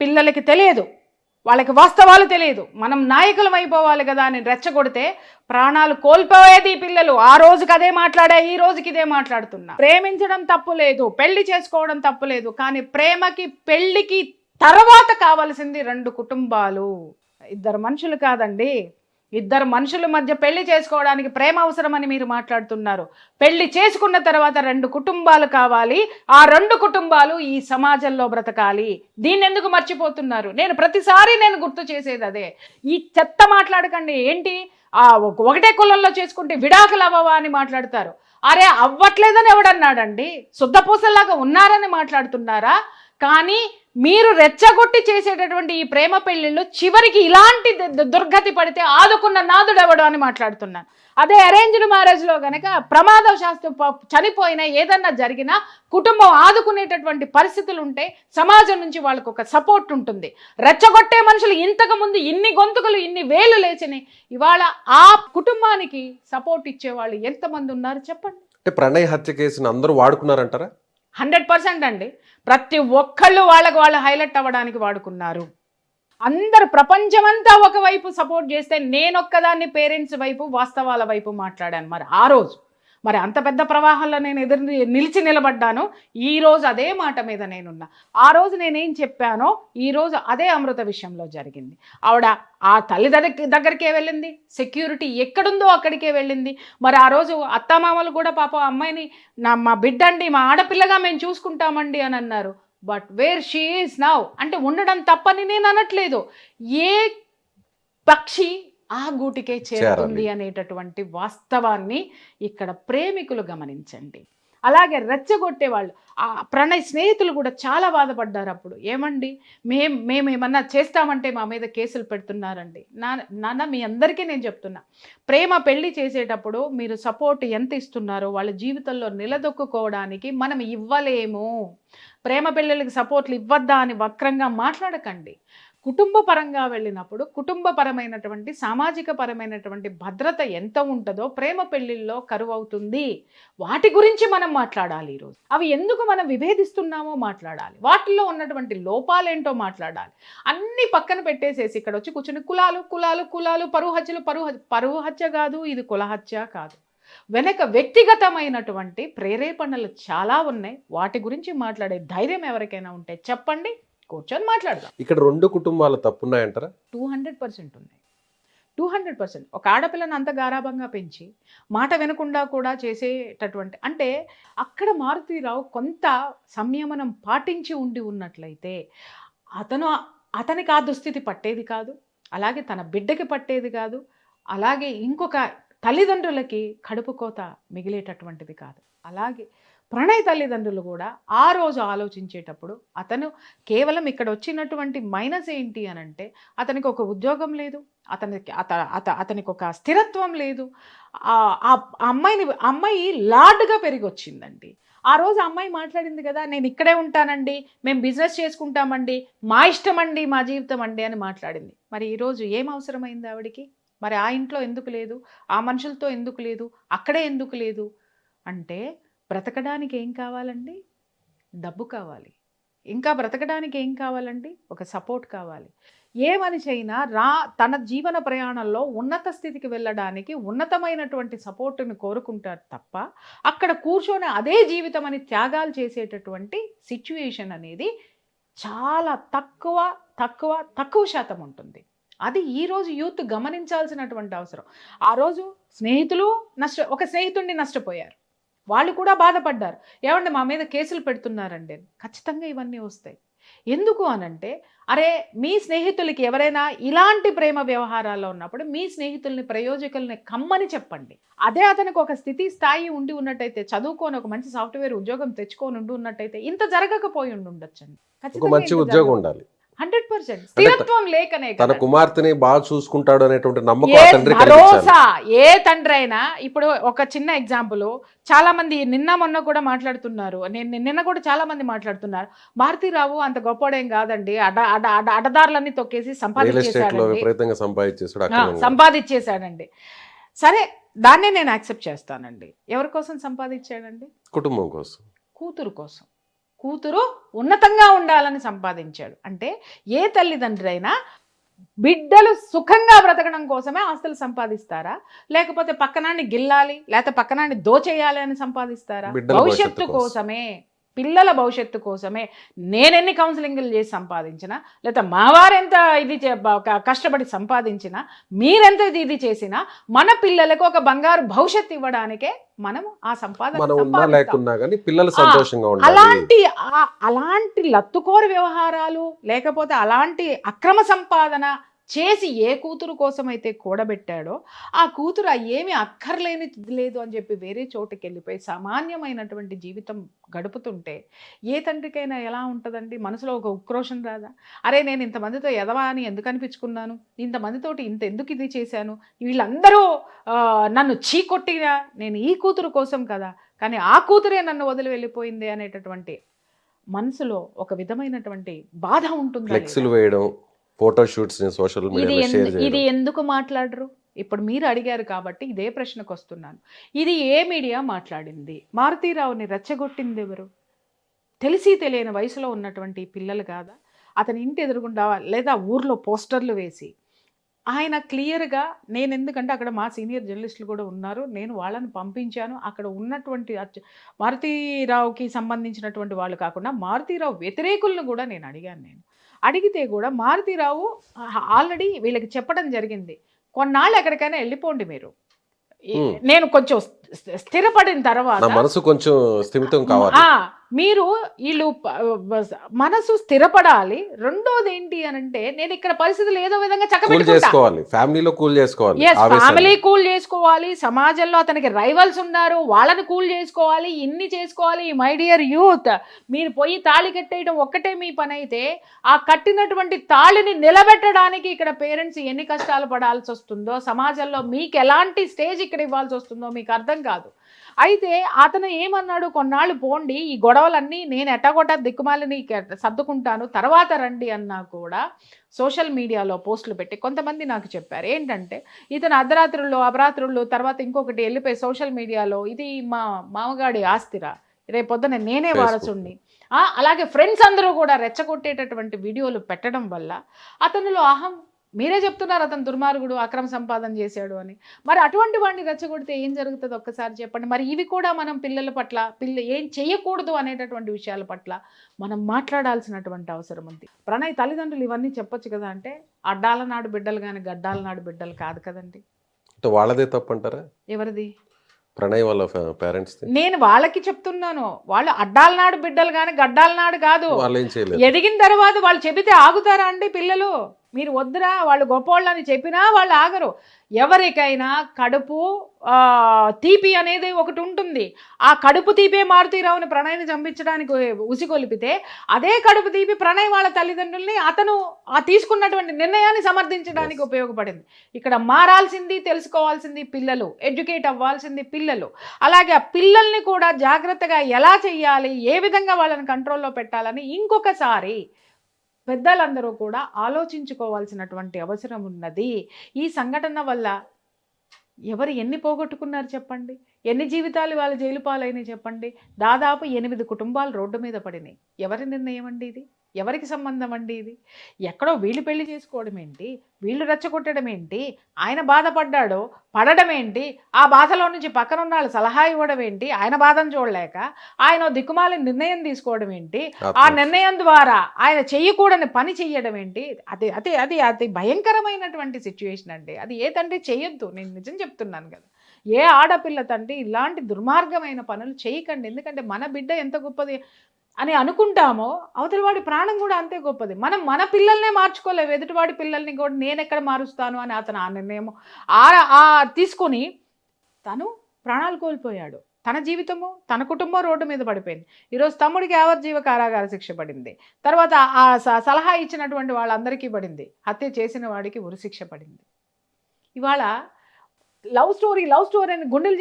C: పిల్లలకి తెలియదు, వాళ్ళకి వాస్తవాలు తెలియదు, మనం నాయకులం అయిపోవాలి కదా అని రెచ్చగొడితే ప్రాణాలు కోల్పోయేది పిల్లలు. ఆ రోజుకి అదే మాట్లాడా, ఈ రోజుకి ఇదే మాట్లాడుతున్నా. ప్రేమించడం తప్పు లేదు, పెళ్లి చేసుకోవడం తప్పు లేదు, కానీ ప్రేమకి పెళ్లికి తర్వాత కావాల్సింది 2 కుటుంబాలు, 2 మనుషులు కాదండి. 2 మనుషుల మధ్య పెళ్లి చేసుకోవడానికి ప్రేమ అవసరమని మీరు మాట్లాడుతున్నారు. పెళ్లి చేసుకున్న తర్వాత 2 కుటుంబాలు కావాలి. ఆ 2 కుటుంబాలు ఈ సమాజంలో బ్రతకాలి. దీన్ని ఎందుకు మర్చిపోతున్నారు? ప్రతిసారి నేను గుర్తు చేసేది అదే. ఈ చెత్త మాట్లాడకండి. ఏంటి ఒకటే కులంలో చేసుకుంటే విడాకులు అవ్వవా అని మాట్లాడతారు. అరే అవ్వట్లేదని ఎవడన్నాడండి? శుద్ధపూసల్లాగా ఉన్నారని మాట్లాడుతున్నారా? కానీ మీరు రెచ్చగొట్టి చేసేటటువంటి ఈ ప్రేమ పెళ్లిళ్ళు చివరికి ఇలాంటి దుర్గతి పడితే ఆదుకున్న నాదుడు ఎవడు అని మాట్లాడుతున్నాను. అదే అరేంజ్డ్ మ్యారేజ్లో గనక ప్రమాదవశాత్తు చనిపోయినా, ఏదన్నా జరిగినా కుటుంబం ఆదుకునేటటువంటి పరిస్థితులు ఉంటే సమాజం నుంచి వాళ్ళకు ఒక సపోర్ట్ ఉంటుంది. రెచ్చగొట్టే మనుషులు ఇంతకు ముందు ఇన్ని గొంతుకలు, ఇన్ని వేలు లేచినాయి. ఇవాళ ఆ కుటుంబానికి సపోర్ట్ ఇచ్చేవాళ్ళు ఎంతమంది ఉన్నారు చెప్పండి?
B: అంటే ప్రణయ్ హత్య కేసుని అందరూ వాడుకున్నారంటారా?
C: 100% అండి. ప్రతి ఒక్కళ్ళు వాళ్ళకు వాళ్ళు హైలైట్ అవ్వడానికి వాడుకున్నారు. అందరు ప్రపంచమంతా ఒకవైపు సపోర్ట్ చేస్తే నేనొక్కదాన్ని పేరెంట్స్ వైపు, వాస్తవాల వైపు మాట్లాడాను. మరి ఆ రోజు అంత పెద్ద ప్రవాహంలో నేను నిలిచి నిలబడ్డాను. ఈ రోజు అదే మాట మీద నేనున్నా. ఆ రోజు నేనేం చెప్పానో ఈ రోజు అదే అమృత విషయంలో జరిగింది. ఆవిడ ఆ తల్లి దగ్గరికే వెళ్ళింది, సెక్యూరిటీ ఎక్కడుందో అక్కడికే వెళ్ళింది. మరి ఆ రోజు అత్తామామలు కూడా పాపం అమ్మాయిని మా బిడ్డ అండి, మా ఆడపిల్లగా మేము చూసుకుంటామండి అని అన్నారు. But where she is now అంటే ఉండడం తప్పని నేను అనట్లేదు. ఏ పక్షి ఆ గూటికే చేరుతుంది అనేటటువంటి వాస్తవాన్ని ఇక్కడ ప్రేమికులు గమనించండి. అలాగే రెచ్చగొట్టే వాళ్ళు, ఆ ప్రణయ్ స్నేహితులు కూడా చాలా బాధపడ్డారు. అప్పుడు ఏమండి మేము ఏమన్నా చేస్తామంటే మా మీద కేసులు పెడుతున్నారండి. నాన్న మీ అందరికీ నేను చెప్తున్నా, ప్రేమ పెళ్లి చేసేటప్పుడు మీరు సపోర్ట్ ఎంత ఇస్తున్నారో వాళ్ళ జీవితంలో నిలదొక్కుకోవడానికి మనం ఇవ్వలేము. ప్రేమ పెళ్ళిళ్ళకి సపోర్ట్లు ఇవ్వద్దా అని వక్రంగా మాట్లాడకండి. కుటుంబ పరంగా వెళ్ళినప్పుడు కుటుంబపరమైనటువంటి, సామాజిక పరమైనటువంటి భద్రత ఎంత ఉంటుందో ప్రేమ పెళ్లిల్లో కరువు అవుతుంది. వాటి గురించి మనం మాట్లాడాలి. ఈరోజు అవి ఎందుకు మనం విభేదిస్తున్నామో మాట్లాడాలి. వాటిల్లో ఉన్నటువంటి లోపాలేంటో మాట్లాడాలి. అన్ని పక్కన పెట్టేసేసి ఇక్కడ వచ్చి కూర్చుని కులాలు కులాలు కులాలు, పరువు హత్య కాదు, ఇది కులహత్య కాదు. వెనక వ్యక్తిగతమైనటువంటి ప్రేరేపణలు చాలా ఉన్నాయి. వాటి గురించి మాట్లాడే ధైర్యం ఎవరికైనా ఉంటే చెప్పండి, కూర్చొని మాట్లాడదాం.
B: ఇక్కడ 2 కుటుంబాలు తప్పున్నాయంటారా?
C: 200% ఉన్నాయి. 200%. ఒక ఆడపిల్లని అంత గారాభంగా పెంచి మాట వినకుండా కూడా చేసేటటువంటి, అంటే అక్కడ మారుతీరావు కొంత సంయమనం పాటించి ఉన్నట్లయితే అతను అతనికి ఆ దుస్థితి పట్టేది కాదు, అలాగే తన బిడ్డకి పట్టేది కాదు, అలాగే ఇంకొక తల్లిదండ్రులకి కడుపు కోత మిగిలేటటువంటిది కాదు. అలాగే ప్రణయ్ తల్లిదండ్రులు కూడా ఆ రోజు ఆలోచించేటప్పుడు అతను కేవలం ఇక్కడ వచ్చినటువంటి మైనస్ ఏంటి అని అంటే అతనికి ఒక ఉద్యోగం లేదు, అతనికి ఒక స్థిరత్వం లేదు. ఆ అమ్మాయి లార్డ్గా పెరిగి వచ్చిందండి. ఆ రోజు అమ్మాయి మాట్లాడింది కదా, నేను ఇక్కడే ఉంటానండి, మేము బిజినెస్ చేసుకుంటామండి, మా ఇష్టం అండి, మా జీవితం అండి అని మాట్లాడింది. మరి ఈరోజు ఏం అవసరమైంది ఆవిడికి? మరి ఆ ఇంట్లో ఎందుకు లేదు, ఆ మనుషులతో ఎందుకు లేదు, అక్కడే ఎందుకు లేదు అంటే బ్రతకడానికి ఏం కావాలండి? డబ్బు కావాలి. ఇంకా బ్రతకడానికి ఏం కావాలండి? ఒక సపోర్ట్ కావాలి. ఏ మనిషి అయినా తన జీవన ప్రయాణంలో ఉన్నత స్థితికి వెళ్ళడానికి ఉన్నతమైనటువంటి సపోర్టుని కోరుకుంటారు తప్ప అక్కడ కూర్చొని అదే జీవితం అని త్యాగాలు చేసేటటువంటి సిచ్యువేషన్ అనేది చాలా తక్కువ శాతం ఉంటుంది. అది ఈరోజు యూత్ గమనించాల్సినటువంటి అవసరం. ఆ రోజు ఒక స్నేహితుడిని నష్టపోయారు, వాళ్ళు కూడా బాధపడ్డారు. ఏమంటే మా మీద కేసులు పెడుతున్నారండి. ఖచ్చితంగా ఇవన్నీ వస్తాయి. ఎందుకు అనంటే అరే మీ స్నేహితులకి ఎవరైనా ఇలాంటి ప్రేమ వ్యవహారాల్లో ఉన్నప్పుడు మీ స్నేహితుల్ని ప్రయోజకుల్ని కమ్మని చెప్పండి. అదే అతనికి ఒక స్థాయి ఉండి ఉన్నట్టయితే, చదువుకొని ఒక మంచి సాఫ్ట్వేర్ ఉద్యోగం తెచ్చుకొని ఉన్నట్టయితే ఇంత జరగకపోయి ఉండొచ్చండి.
B: మంచి ఉద్యోగం ఉండాలి.
C: 100% స్థిరత్వం లేకనే
B: తన కుమార్తెని బాగా చూసుకుంటాడు అనేటువంటి నమ్మకం
C: భరోసా ఏ తండ్రి అయినా. ఇప్పుడు ఒక చిన్న ఎగ్జాంపుల్, చాలా మంది నిన్న కూడా మాట్లాడుతున్నారు, నిన్న కూడా చాలా మంది మాట్లాడుతున్నారు, మారుతీరావు అంత గొప్పడేం కాదండి, అడదారులన్నీ తొక్కేసి సంపాదించేశాడండి. సరే, దాన్నే నేను యాక్సెప్ట్ చేస్తానండి. ఎవరి కోసం సంపాదించాడండి?
B: కుటుంబం కోసం,
C: కూతురు కోసం. కూతురు ఉన్నతంగా ఉండాలని సంపాదించాడు. అంటే ఏ తల్లిదండ్రి అయినా బిడ్డలు సుఖంగా బ్రతకడం కోసమే ఆస్తులు సంపాదిస్తారా, లేకపోతే పక్కనాన్ని గిల్లాలి లేకపోతే పక్కనాన్ని దోచేయాలి అని సంపాదిస్తారా? భవిష్యత్తు కోసమే, పిల్లల భవిష్యత్తు కోసమే. నేనెన్ని కౌన్సిలింగ్లు చేసి సంపాదించినా, లేదా మా వారెంత కష్టపడి సంపాదించినా, మీరెంత ఇది చేసినా, మన పిల్లలకు ఒక బంగారు భవిష్యత్తు ఇవ్వడానికే మనం ఆ సంపాదన అలాంటి లత్తుకోరు వ్యవహారాలు లేకపోతే అలాంటి అక్రమ సంపాదన చేసి ఏ కూతురు కోసమైతే కూడబెట్టాడో ఆ కూతురు ఏమీ అక్కర్లేని లేదు అని చెప్పి వేరే చోటుకి వెళ్ళిపోయి సామాన్యమైనటువంటి జీవితం గడుపుతుంటే ఏ తండ్రికైనా ఎలా ఉంటుందండి? మనసులో ఒక ఉక్రోషం రాదా? అరే నేను ఇంతమందితో ఎదవా అని ఎందుకు అనిపించుకున్నాను, ఇంతమందితోటి ఎందుకు ఇది చేశాను, వీళ్ళందరూ నన్ను చీకొట్టినా నేను ఈ కూతురు కోసం కదా, కానీ ఆ కూతురే నన్ను వదిలి వెళ్ళిపోయింది అనేటటువంటి మనసులో ఒక విధమైనటువంటి బాధ ఉంటుంది. ఇది ఎందుకు మాట్లాడరు? ఇప్పుడు మీరు అడిగారు కాబట్టి ఇదే ప్రశ్నకు వస్తున్నాను. ఇది ఏ మీడియా మాట్లాడింది? మారుతీరావుని రెచ్చగొట్టింది ఎవరు? తెలిసి తెలియని వయసులో ఉన్నటువంటి పిల్లలు కాదా? అతని ఇంటి ఎదురుగుండా లేదా ఊర్లో పోస్టర్లు వేసి ఆయన క్లియర్గా, నేను ఎందుకంటే అక్కడ మా సీనియర్ జర్నలిస్టులు కూడా ఉన్నారు, నేను వాళ్ళని పంపించాను. అక్కడ ఉన్నటువంటి మారుతీరావుకి సంబంధించినటువంటి వాళ్ళు కాకుండా మారుతీరావు వ్యతిరేకులను కూడా నేను అడిగితే కూడా మారుతీరావు ఆల్రెడీ వీళ్ళకి చెప్పడం జరిగింది, కొన్నాళ్ళు ఎక్కడికైనా వెళ్ళిపోండి మీరు, నేను కొంచెం స్థిరపడిన తర్వాత
B: మనసు కొంచెం స్థిమితం కావాలి,
C: మీరు వీళ్ళు మనసు స్థిరపడాలి. రెండోది ఏంటి అని అంటే నేను ఇక్కడ పరిస్థితులు ఏదో విధంగా
B: చక్కబెట్టుకోవాలి, ఫ్యామిలీ
C: కూల్ చేసుకోవాలి, సమాజంలో అతనికి రైవల్స్ ఉన్నారు వాళ్ళని కూల్ చేసుకోవాలి, ఇన్ని చేసుకోవాలి. మై డియర్ యూత్, మీరు పోయి తాళి కట్టేయడం ఒక్కటే మీ పని అయితే ఆ కట్టినటువంటి తాళిని నిలబెట్టడానికి ఇక్కడ పేరెంట్స్ ఎన్ని కష్టాలు పడాల్సి వస్తుందో, సమాజంలో మీకు ఎలాంటి స్టేజ్ ఇక్కడ ఇవ్వాల్సి వస్తుందో మీకు అర్థం కాదు. అయితే అతను ఏమన్నాడు, కొన్నాళ్ళు పోండి, ఈ గొడవలన్నీ నేను ఎట్టగొట్ట దిక్కుమాలని సర్దుకుంటాను, తర్వాత రండి అన్నా కూడా సోషల్ మీడియాలో పోస్టులు పెట్టి కొంతమంది నాకు చెప్పారు ఏంటంటే ఇతను అర్ధరాత్రుల్లో అపరాత్రుల్లో తర్వాత ఇంకొకటి వెళ్ళిపోయి సోషల్ మీడియాలో ఇది మా మామగాడి ఆస్తిరా, రేపొద్దున నేనే వారసుణ్ణి, అలాగే ఫ్రెండ్స్ అందరూ కూడా రెచ్చగొట్టేటటువంటి వీడియోలు పెట్టడం వల్ల అతనిలో మీరే చెప్తున్నారు అతను దుర్మార్గుడు, అక్రమ సంపాదన చేశాడు అని. మరి అటువంటి వాడిని రెచ్చగొడితే ఏం జరుగుతుంది ఒక్కసారి చెప్పండి. మరి ఇవి కూడా మనం పిల్లల పట్ల ఏం చేయకూడదు అనేటటువంటి విషయాల పట్ల మనం మాట్లాడాల్సినటువంటి అవసరం ఉంది. ప్రణయ్ తల్లిదండ్రులు ఇవన్నీ చెప్పొచ్చు కదా అంటే అడ్డాల నాడు బిడ్డలు కానీ గడ్డాల నాడు బిడ్డలు కాదు కదండి.
B: వాళ్ళదే తప్పంటారా?
C: ఎవరిది?
B: ప్రణయ్ వాళ్ళ పేరెంట్స్
C: నేను వాళ్ళకి చెప్తున్నాను, వాళ్ళు అడ్డాల నాడు బిడ్డలు కానీ గడ్డాల నాడు కాదు.
B: వాళ్ళు ఏం చేయలేదు.
C: ఎదిగిన తర్వాత వాళ్ళు చెబితే ఆగుతారా అండి పిల్లలు? మీరు వద్దురా వాళ్ళు గొప్పవాళ్ళని చెప్పినా వాళ్ళు ఆగరు. ఎవరికైనా కడుపు తీపి అనేది ఒకటి ఉంటుంది. ఆ కడుపు తీపే మారుతీరావుని ప్రణయ్ని చంపించడానికి ఉసిగొలిపితే అదే కడుపు తీపి ప్రణయ్ వాళ్ళ తల్లిదండ్రుల్ని అతను తీసుకున్నటువంటి నిర్ణయాన్ని సమర్థించడానికి ఉపయోగపడింది. ఇక్కడ మారాల్సింది, తెలుసుకోవాల్సింది పిల్లలు, ఎడ్యుకేట్ అవ్వాల్సింది పిల్లలు. అలాగే ఆ పిల్లల్ని కూడా జాగ్రత్తగా ఎలా చెయ్యాలి, ఏ విధంగా వాళ్ళని కంట్రోల్లో పెట్టాలని ఇంకొకసారి పెద్దలందరూ కూడా ఆలోచించుకోవాల్సినటువంటి అవసరం ఉన్నది. ఈ సంఘటన వల్ల ఎవరు ఎన్ని పోగొట్టుకున్నారు చెప్పండి, ఎన్ని జీవితాలు వాళ్ళ జైలు పాలైనవి చెప్పండి. దాదాపు 8 కుటుంబాలు రోడ్డు మీద పడినాయి. ఎవరి నిర్ణయం అండి ఇది? ఎవరికి సంబంధం అండి ఇది? ఎక్కడో వీళ్ళు పెళ్లి చేసుకోవడం ఏంటి, వీళ్ళు రెచ్చగొట్టడం ఏంటి, ఆయన బాధపడ్డాడో పడడం ఏంటి, ఆ బాధలో నుంచి పక్కన ఉన్న వాళ్ళు సలహా ఇవ్వడం ఏంటి, ఆయన బాధను చూడలేక ఆయన దిక్కుమాలిన నిర్ణయం తీసుకోవడం ఏంటి, ఆ నిర్ణయం ద్వారా ఆయన చెయ్యకూడని పని చెయ్యడం ఏంటి? అది అది అది అది భయంకరమైనటువంటి సిచ్యువేషన్ అండి. అది ఏ తండ్రి చెయ్యొద్దు, నేను నిజం చెప్తున్నాను కదా. ఏ ఆడపిల్ల తండ్రి ఇలాంటి దుర్మార్గమైన పనులు చేయకండి. ఎందుకంటే మన బిడ్డ ఎంత గొప్పది అని అనుకుంటామో అవతలివాడి ప్రాణం కూడా అంతే గొప్పది. మనం మన పిల్లల్నే మార్చుకోలేవు, ఎదుటివాడి పిల్లల్ని కూడా నేను ఎక్కడ మారుస్తాను అని అతను ఆ నిర్ణయం తీసుకొని తను ప్రాణాలు కోల్పోయాడు. తన జీవితము, తన కుటుంబం రోడ్డు మీద పడిపోయింది. ఈరోజు తమ్ముడికి యావజ్జీవ కారాగార శిక్ష పడింది. తర్వాత ఆ సలహా ఇచ్చినటువంటి వాళ్ళందరికీ పడింది. హత్య చేసిన వాడికి ఉరిశిక్ష పడింది. ఇవాళ లవ్ స్టోరీ అని గుండెలు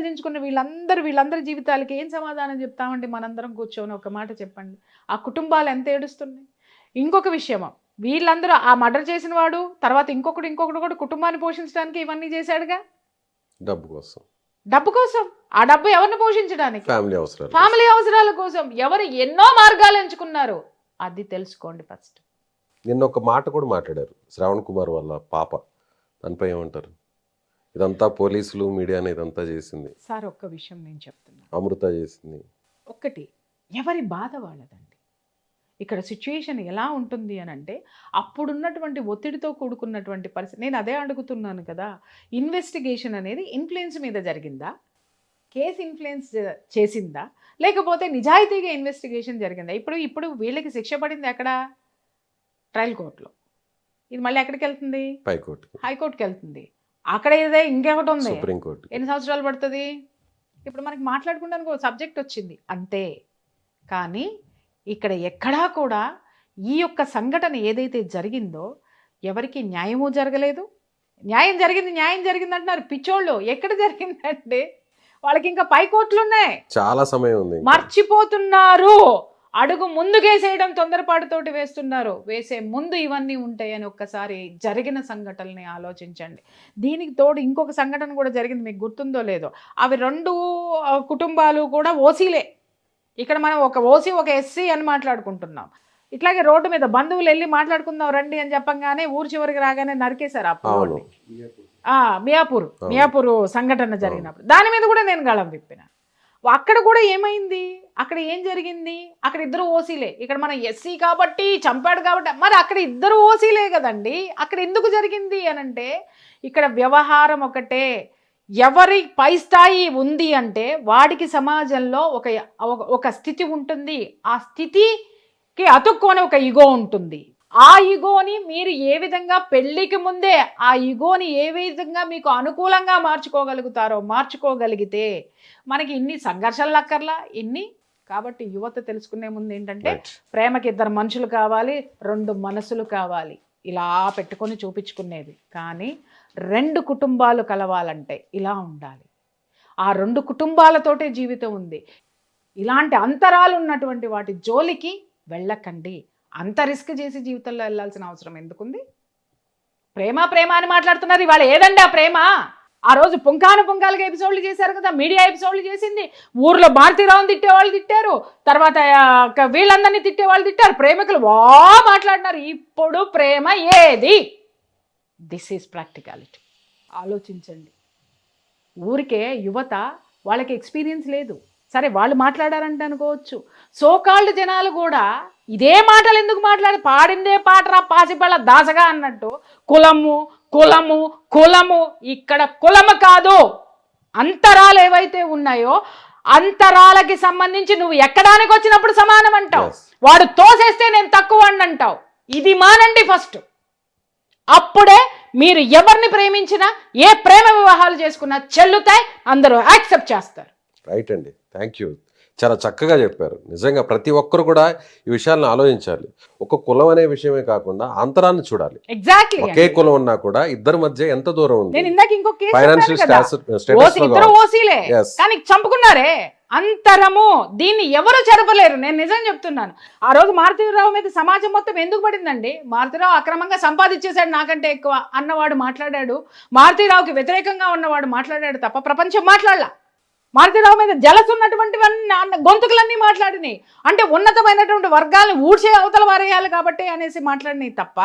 C: దించుకున్న వీళ్ళందరి జీవితాలకి ఏం సమాధానం చెప్తామండి? మనందరం కూర్చొని ఒక మాట చెప్పండి. ఆ కుటుంబాలు ఎంత ఏడుస్తున్నాయి. ఇంకొక విషయమా, వీళ్ళందరూ ఆ మర్డర్ చేసిన వాడు తర్వాత ఇంకొకటి కూడా కుటుంబాన్ని పోషించడానికి ఇవన్నీ చేశాడుగా, డబ్బు కోసం. ఆ డబ్బు ఎవరిని పోషించడానికి? ఫ్యామిలీ అవసరాల కోసం. ఎవరు ఎన్నో మార్గాలు ఎంచుకున్నారు, అది తెలుసుకోండి ఫస్ట్.
B: నిన్న ఒక మాట కూడా మాట్లాడారు శ్రావణ్ కుమార్ వాళ్ళ పాప, దానిపై ఏమంటారు? ఇదంతా పోలీసులు, మీడియాని ఇదంతా చేసింది
C: సార్. ఒక్క విషయం నేను చెప్తున్నాను,
B: అమృత చేసింది.
C: ఒక్కటి, ఎవరి బాధ వాళ్ళదండి. ఇక్కడ సిచ్యుయేషన్ ఎలా ఉంటుంది అని అంటే, అప్పుడున్నటువంటి ఒత్తిడితో కూడుకున్నటువంటి పరిస్థితి. నేను అదే అడుగుతున్నాను కదా, ఇన్వెస్టిగేషన్ అనేది ఇన్ఫ్లుయెన్స్ మీద జరిగిందా, కేసు ఇన్ఫ్లుయెన్స్ చేసిందా, లేకపోతే నిజాయితీగా ఇన్వెస్టిగేషన్ జరిగిందా? ఇప్పుడు వీళ్ళకి శిక్ష పడింది ఎక్కడ? ట్రయల్ కోర్టులో. ఇది మళ్ళీ ఎక్కడికి వెళ్తుంది? హైకోర్టుకి వెళ్తుంది. అక్కడ ఏదే ఇంకొకటి ఉంది,
B: సుప్రీంకోర్టు.
C: ఎన్ని సంవత్సరాలు పడుతుంది? ఇప్పుడు మనకి మాట్లాడుకుంటానికి ఒక సబ్జెక్ట్ వచ్చింది అంతే. కానీ ఇక్కడ ఎక్కడా కూడా ఈ యొక్క సంఘటన ఏదైతే జరిగిందో ఎవరికి న్యాయము జరగలేదు. న్యాయం జరిగింది అంటున్నారు పిచ్చోళ్ళు. ఎక్కడ జరిగిందంటే వాళ్ళకి ఇంకా పై కోర్టులు ఉన్నాయి,
B: చాలా సమయం ఉంది,
C: మర్చిపోతున్నారు. అడుగు ముందుకేసేయడం తొందరపాటుతోటి వేస్తున్నారు. వేసే ముందు ఇవన్నీ ఉంటాయని ఒక్కసారి జరిగిన సంఘటనల్ని ఆలోచించండి. దీనికి తోడు ఇంకొక సంఘటన కూడా జరిగింది, మీకు గుర్తుందో లేదో. అవి 2 కుటుంబాలు కూడా ఓసీలే. ఇక్కడ మనం ఒక ఓసీ ఒక ఎస్సీ అని మాట్లాడుకుంటున్నాం. ఇట్లాగే రోడ్డు మీద బంధువులు వెళ్ళి మాట్లాడుకుందాం రండి అని చెప్పంగానే ఊరు చివరికి రాగానే నరికేశారు అప్పుడు. మియాపూర్ సంఘటన జరిగినప్పుడు దాని మీద కూడా నేను గళం విప్పిన. అక్కడ కూడా ఏమైంది, అక్కడ ఏం జరిగింది? అక్కడ ఇద్దరు ఓసీలే. ఇక్కడ మన ఎస్సీ కాబట్టి చంపాడు కాబట్టి, మరి అక్కడ ఇద్దరు ఓసీలే కదండి. అక్కడ ఎందుకు జరిగింది అనంటే ఇక్కడ వ్యవహారం ఒకటే. ఎవరి పై స్థాయి ఉంది అంటే వాడికి సమాజంలో ఒక స్థితి ఉంటుంది. ఆ స్థితికి అతుక్కొని ఒక ఈగో ఉంటుంది. ఆ ఈగోని మీరు ఏ విధంగా పెళ్లికి ముందే ఆ ఈగోని ఏ విధంగా మీకు అనుకూలంగా మార్చుకోగలిగితే మనకి ఇన్ని సంఘర్షణలు అక్కర్లా ఇన్ని. కాబట్టి యువత తెలుసుకునే ముందు ఏంటంటే ప్రేమకి 2 మనుషులు కావాలి, 2 మనసులు కావాలి, ఇలా పెట్టుకొని చూపించుకునేది. కానీ 2 కుటుంబాలు కలవాలంటే ఇలా ఉండాలి. ఆ 2 కుటుంబాలతోటే జీవితం ఉంది. ఇలాంటి అంతరాలు ఉన్నటువంటి వాటి జోలికి వెళ్ళకండి. అంత రిస్క్ చేసి జీవితంలో వెళ్ళాల్సిన అవసరం ఎందుకుంది? ప్రేమ అని మాట్లాడుతున్నారు. ఇవాళ ఏదండి ఆ ప్రేమ? ఆ రోజు పుంకాలుగా ఎపిసోడ్లు చేశారు కదా, మీడియా ఎపిసోడ్లు చేసింది. ఊర్లో భారతీరావుని తిట్టేవాళ్ళు తిట్టారు, తర్వాత వీళ్ళందరినీ తిట్టేవాళ్ళు తిట్టారు, ప్రేమికులు మాట్లాడినారు. ఇప్పుడు ప్రేమ ఏది? This is practicality. ఆలోచించండి. ఊరికే యువత వాళ్ళకి ఎక్స్పీరియన్స్ లేదు, సరే వాళ్ళు మాట్లాడారంటే అనుకోవచ్చు. సోకాల్డ్ జనాలు కూడా ఇదే మాటలు ఎందుకు పాడిందే పాటరా పాసిపళ్ళ దాసగా అన్నట్టు కులము. ఇక్కడ కులము కాదు, అంతరాలు ఏవైతే ఉన్నాయో అంతరాలకి సంబంధించి నువ్వు ఎక్కడానికి వచ్చినప్పుడు సమానం అంటావు,
B: Yes.
C: వాడు తోసేస్తే నేను తక్కువ అంటావు. ఇది మానండి ఫస్ట్. అప్పుడే మీరు ఎవరిని ప్రేమించినా ఏ ప్రేమ వివాహాలు చేసుకున్నా చెల్లుతాయి, అందరూ యాక్సెప్ట్ చేస్తారు.
B: రైట్ అండి, థ్యాంక్ యూ, చాలా చక్కగా చెప్పారు. నిజంగా ప్రతి ఒక్కరు కూడా ఈ విషయాలను ఆలోచించాలి. ఒక కులం అనే విషయమే కాకుండా అంతరాన్ని చూడాలి.
C: ఎగ్జాక్ట్లీ.
B: ఒకే కులం ఉన్నా కూడా ఇద్దరి మధ్య ఎంత దూరం ఉంది.
C: నేను ఇందాక ఇంకో కేసు
B: ఫైనాన్షియల్ స్టేటస్
C: ఇద్దరు ఓసీలే కానీ చంపుకున్నారే. అంతరము దీన్ని ఎవరు చెరపలేరు. నేను నిజం చెప్తున్నాను. ఆ రోజు మారుతీరావు మీద సమాజం మొత్తం ఎందుకు పడిందండి? మారుతీరావు అక్రమంగా సంపాదించేశాడు నాకంటే ఎక్కువ అన్నవాడు మాట్లాడాడు, మారుతీరావుకి వ్యతిరేకంగా ఉన్నవాడు మాట్లాడాడు తప్ప ప్రపంచం మాట్లాడలా. మారుతీరావు మీద జలస్ ఉన్నటువంటి గొంతుకులన్నీ మాట్లాడినాయి. అంటే ఉన్నతమైనటువంటి వర్గాలను ఊడ్చే అవతల వారేయాలి కాబట్టి అనేసి మాట్లాడినాయి తప్ప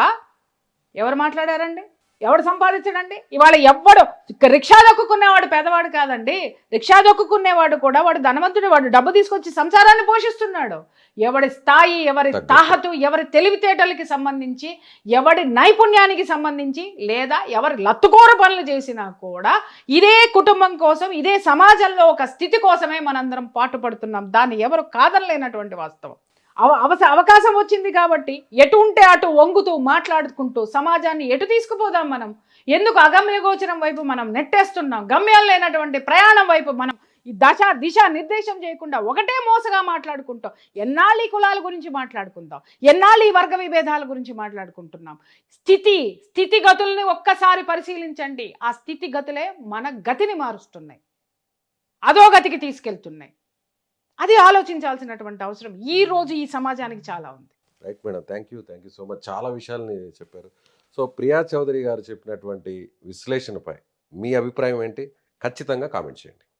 C: ఎవరు మాట్లాడారండి? ఎవడు సంపాదించడండి? ఇవాళ ఎవ్వడు రిక్షా దొక్కుకునేవాడు పేదవాడు కాదండి. రిక్షా దొక్కుకునేవాడు కూడా వాడు ధనవంతుడు, వాడు డబ్బు తీసుకొచ్చి సంసారాన్ని పోషిస్తున్నాడు. ఎవడి స్థాయి, ఎవరి తాహతు, ఎవరి తెలివితేటలకి సంబంధించి, ఎవడి నైపుణ్యానికి సంబంధించి, లేదా ఎవరి లత్తుకోర పనులు చేసినా కూడా ఇదే కుటుంబం కోసం, ఇదే సమాజంలో ఒక స్థితి కోసమే మనందరం పాటుపడుతున్నాం. దాన్ని ఎవరు కాదనలేనటువంటి వాస్తవం. అవకాశం వచ్చింది కాబట్టి ఎటు ఉంటే అటు వంగుతూ మాట్లాడుకుంటూ సమాజాన్ని ఎటు తీసుకుపోదాం మనం? ఎందుకు అగమ్య గోచరం వైపు మనం నెట్టేస్తున్నాం? గమ్యం లేనటువంటి ప్రయాణం వైపు మనం ఈ దిశ నిర్దేశం చేయకుండా ఒకటే మోసగా మాట్లాడుకుంటాం. ఎన్నాళ్ళు ఈ కులాల గురించి మాట్లాడుకుందాం, ఎన్నాళ్ళు ఈ వర్గ విభేదాల గురించి మాట్లాడుకుంటున్నాం? స్థితిగతుల్ని ఒక్కసారి పరిశీలించండి. ఆ స్థితిగతులే మన గతిని మారుస్తున్నాయి, అదో గతికి తీసుకెళ్తున్నాయి. అది ఆలోచించాల్సినటువంటి అవసరం ఈ రోజు ఈ సమాజానికి చాలా ఉంది.
B: Right madam, thank you so much. చాలా విషయాలని చెప్పారు. సో ప్రియా చౌదరి గారు చెప్పినటువంటి విశ్లేషణపై మీ అభిప్రాయం ఏంటి? ఖచ్చితంగా కామెంట్ చేయండి.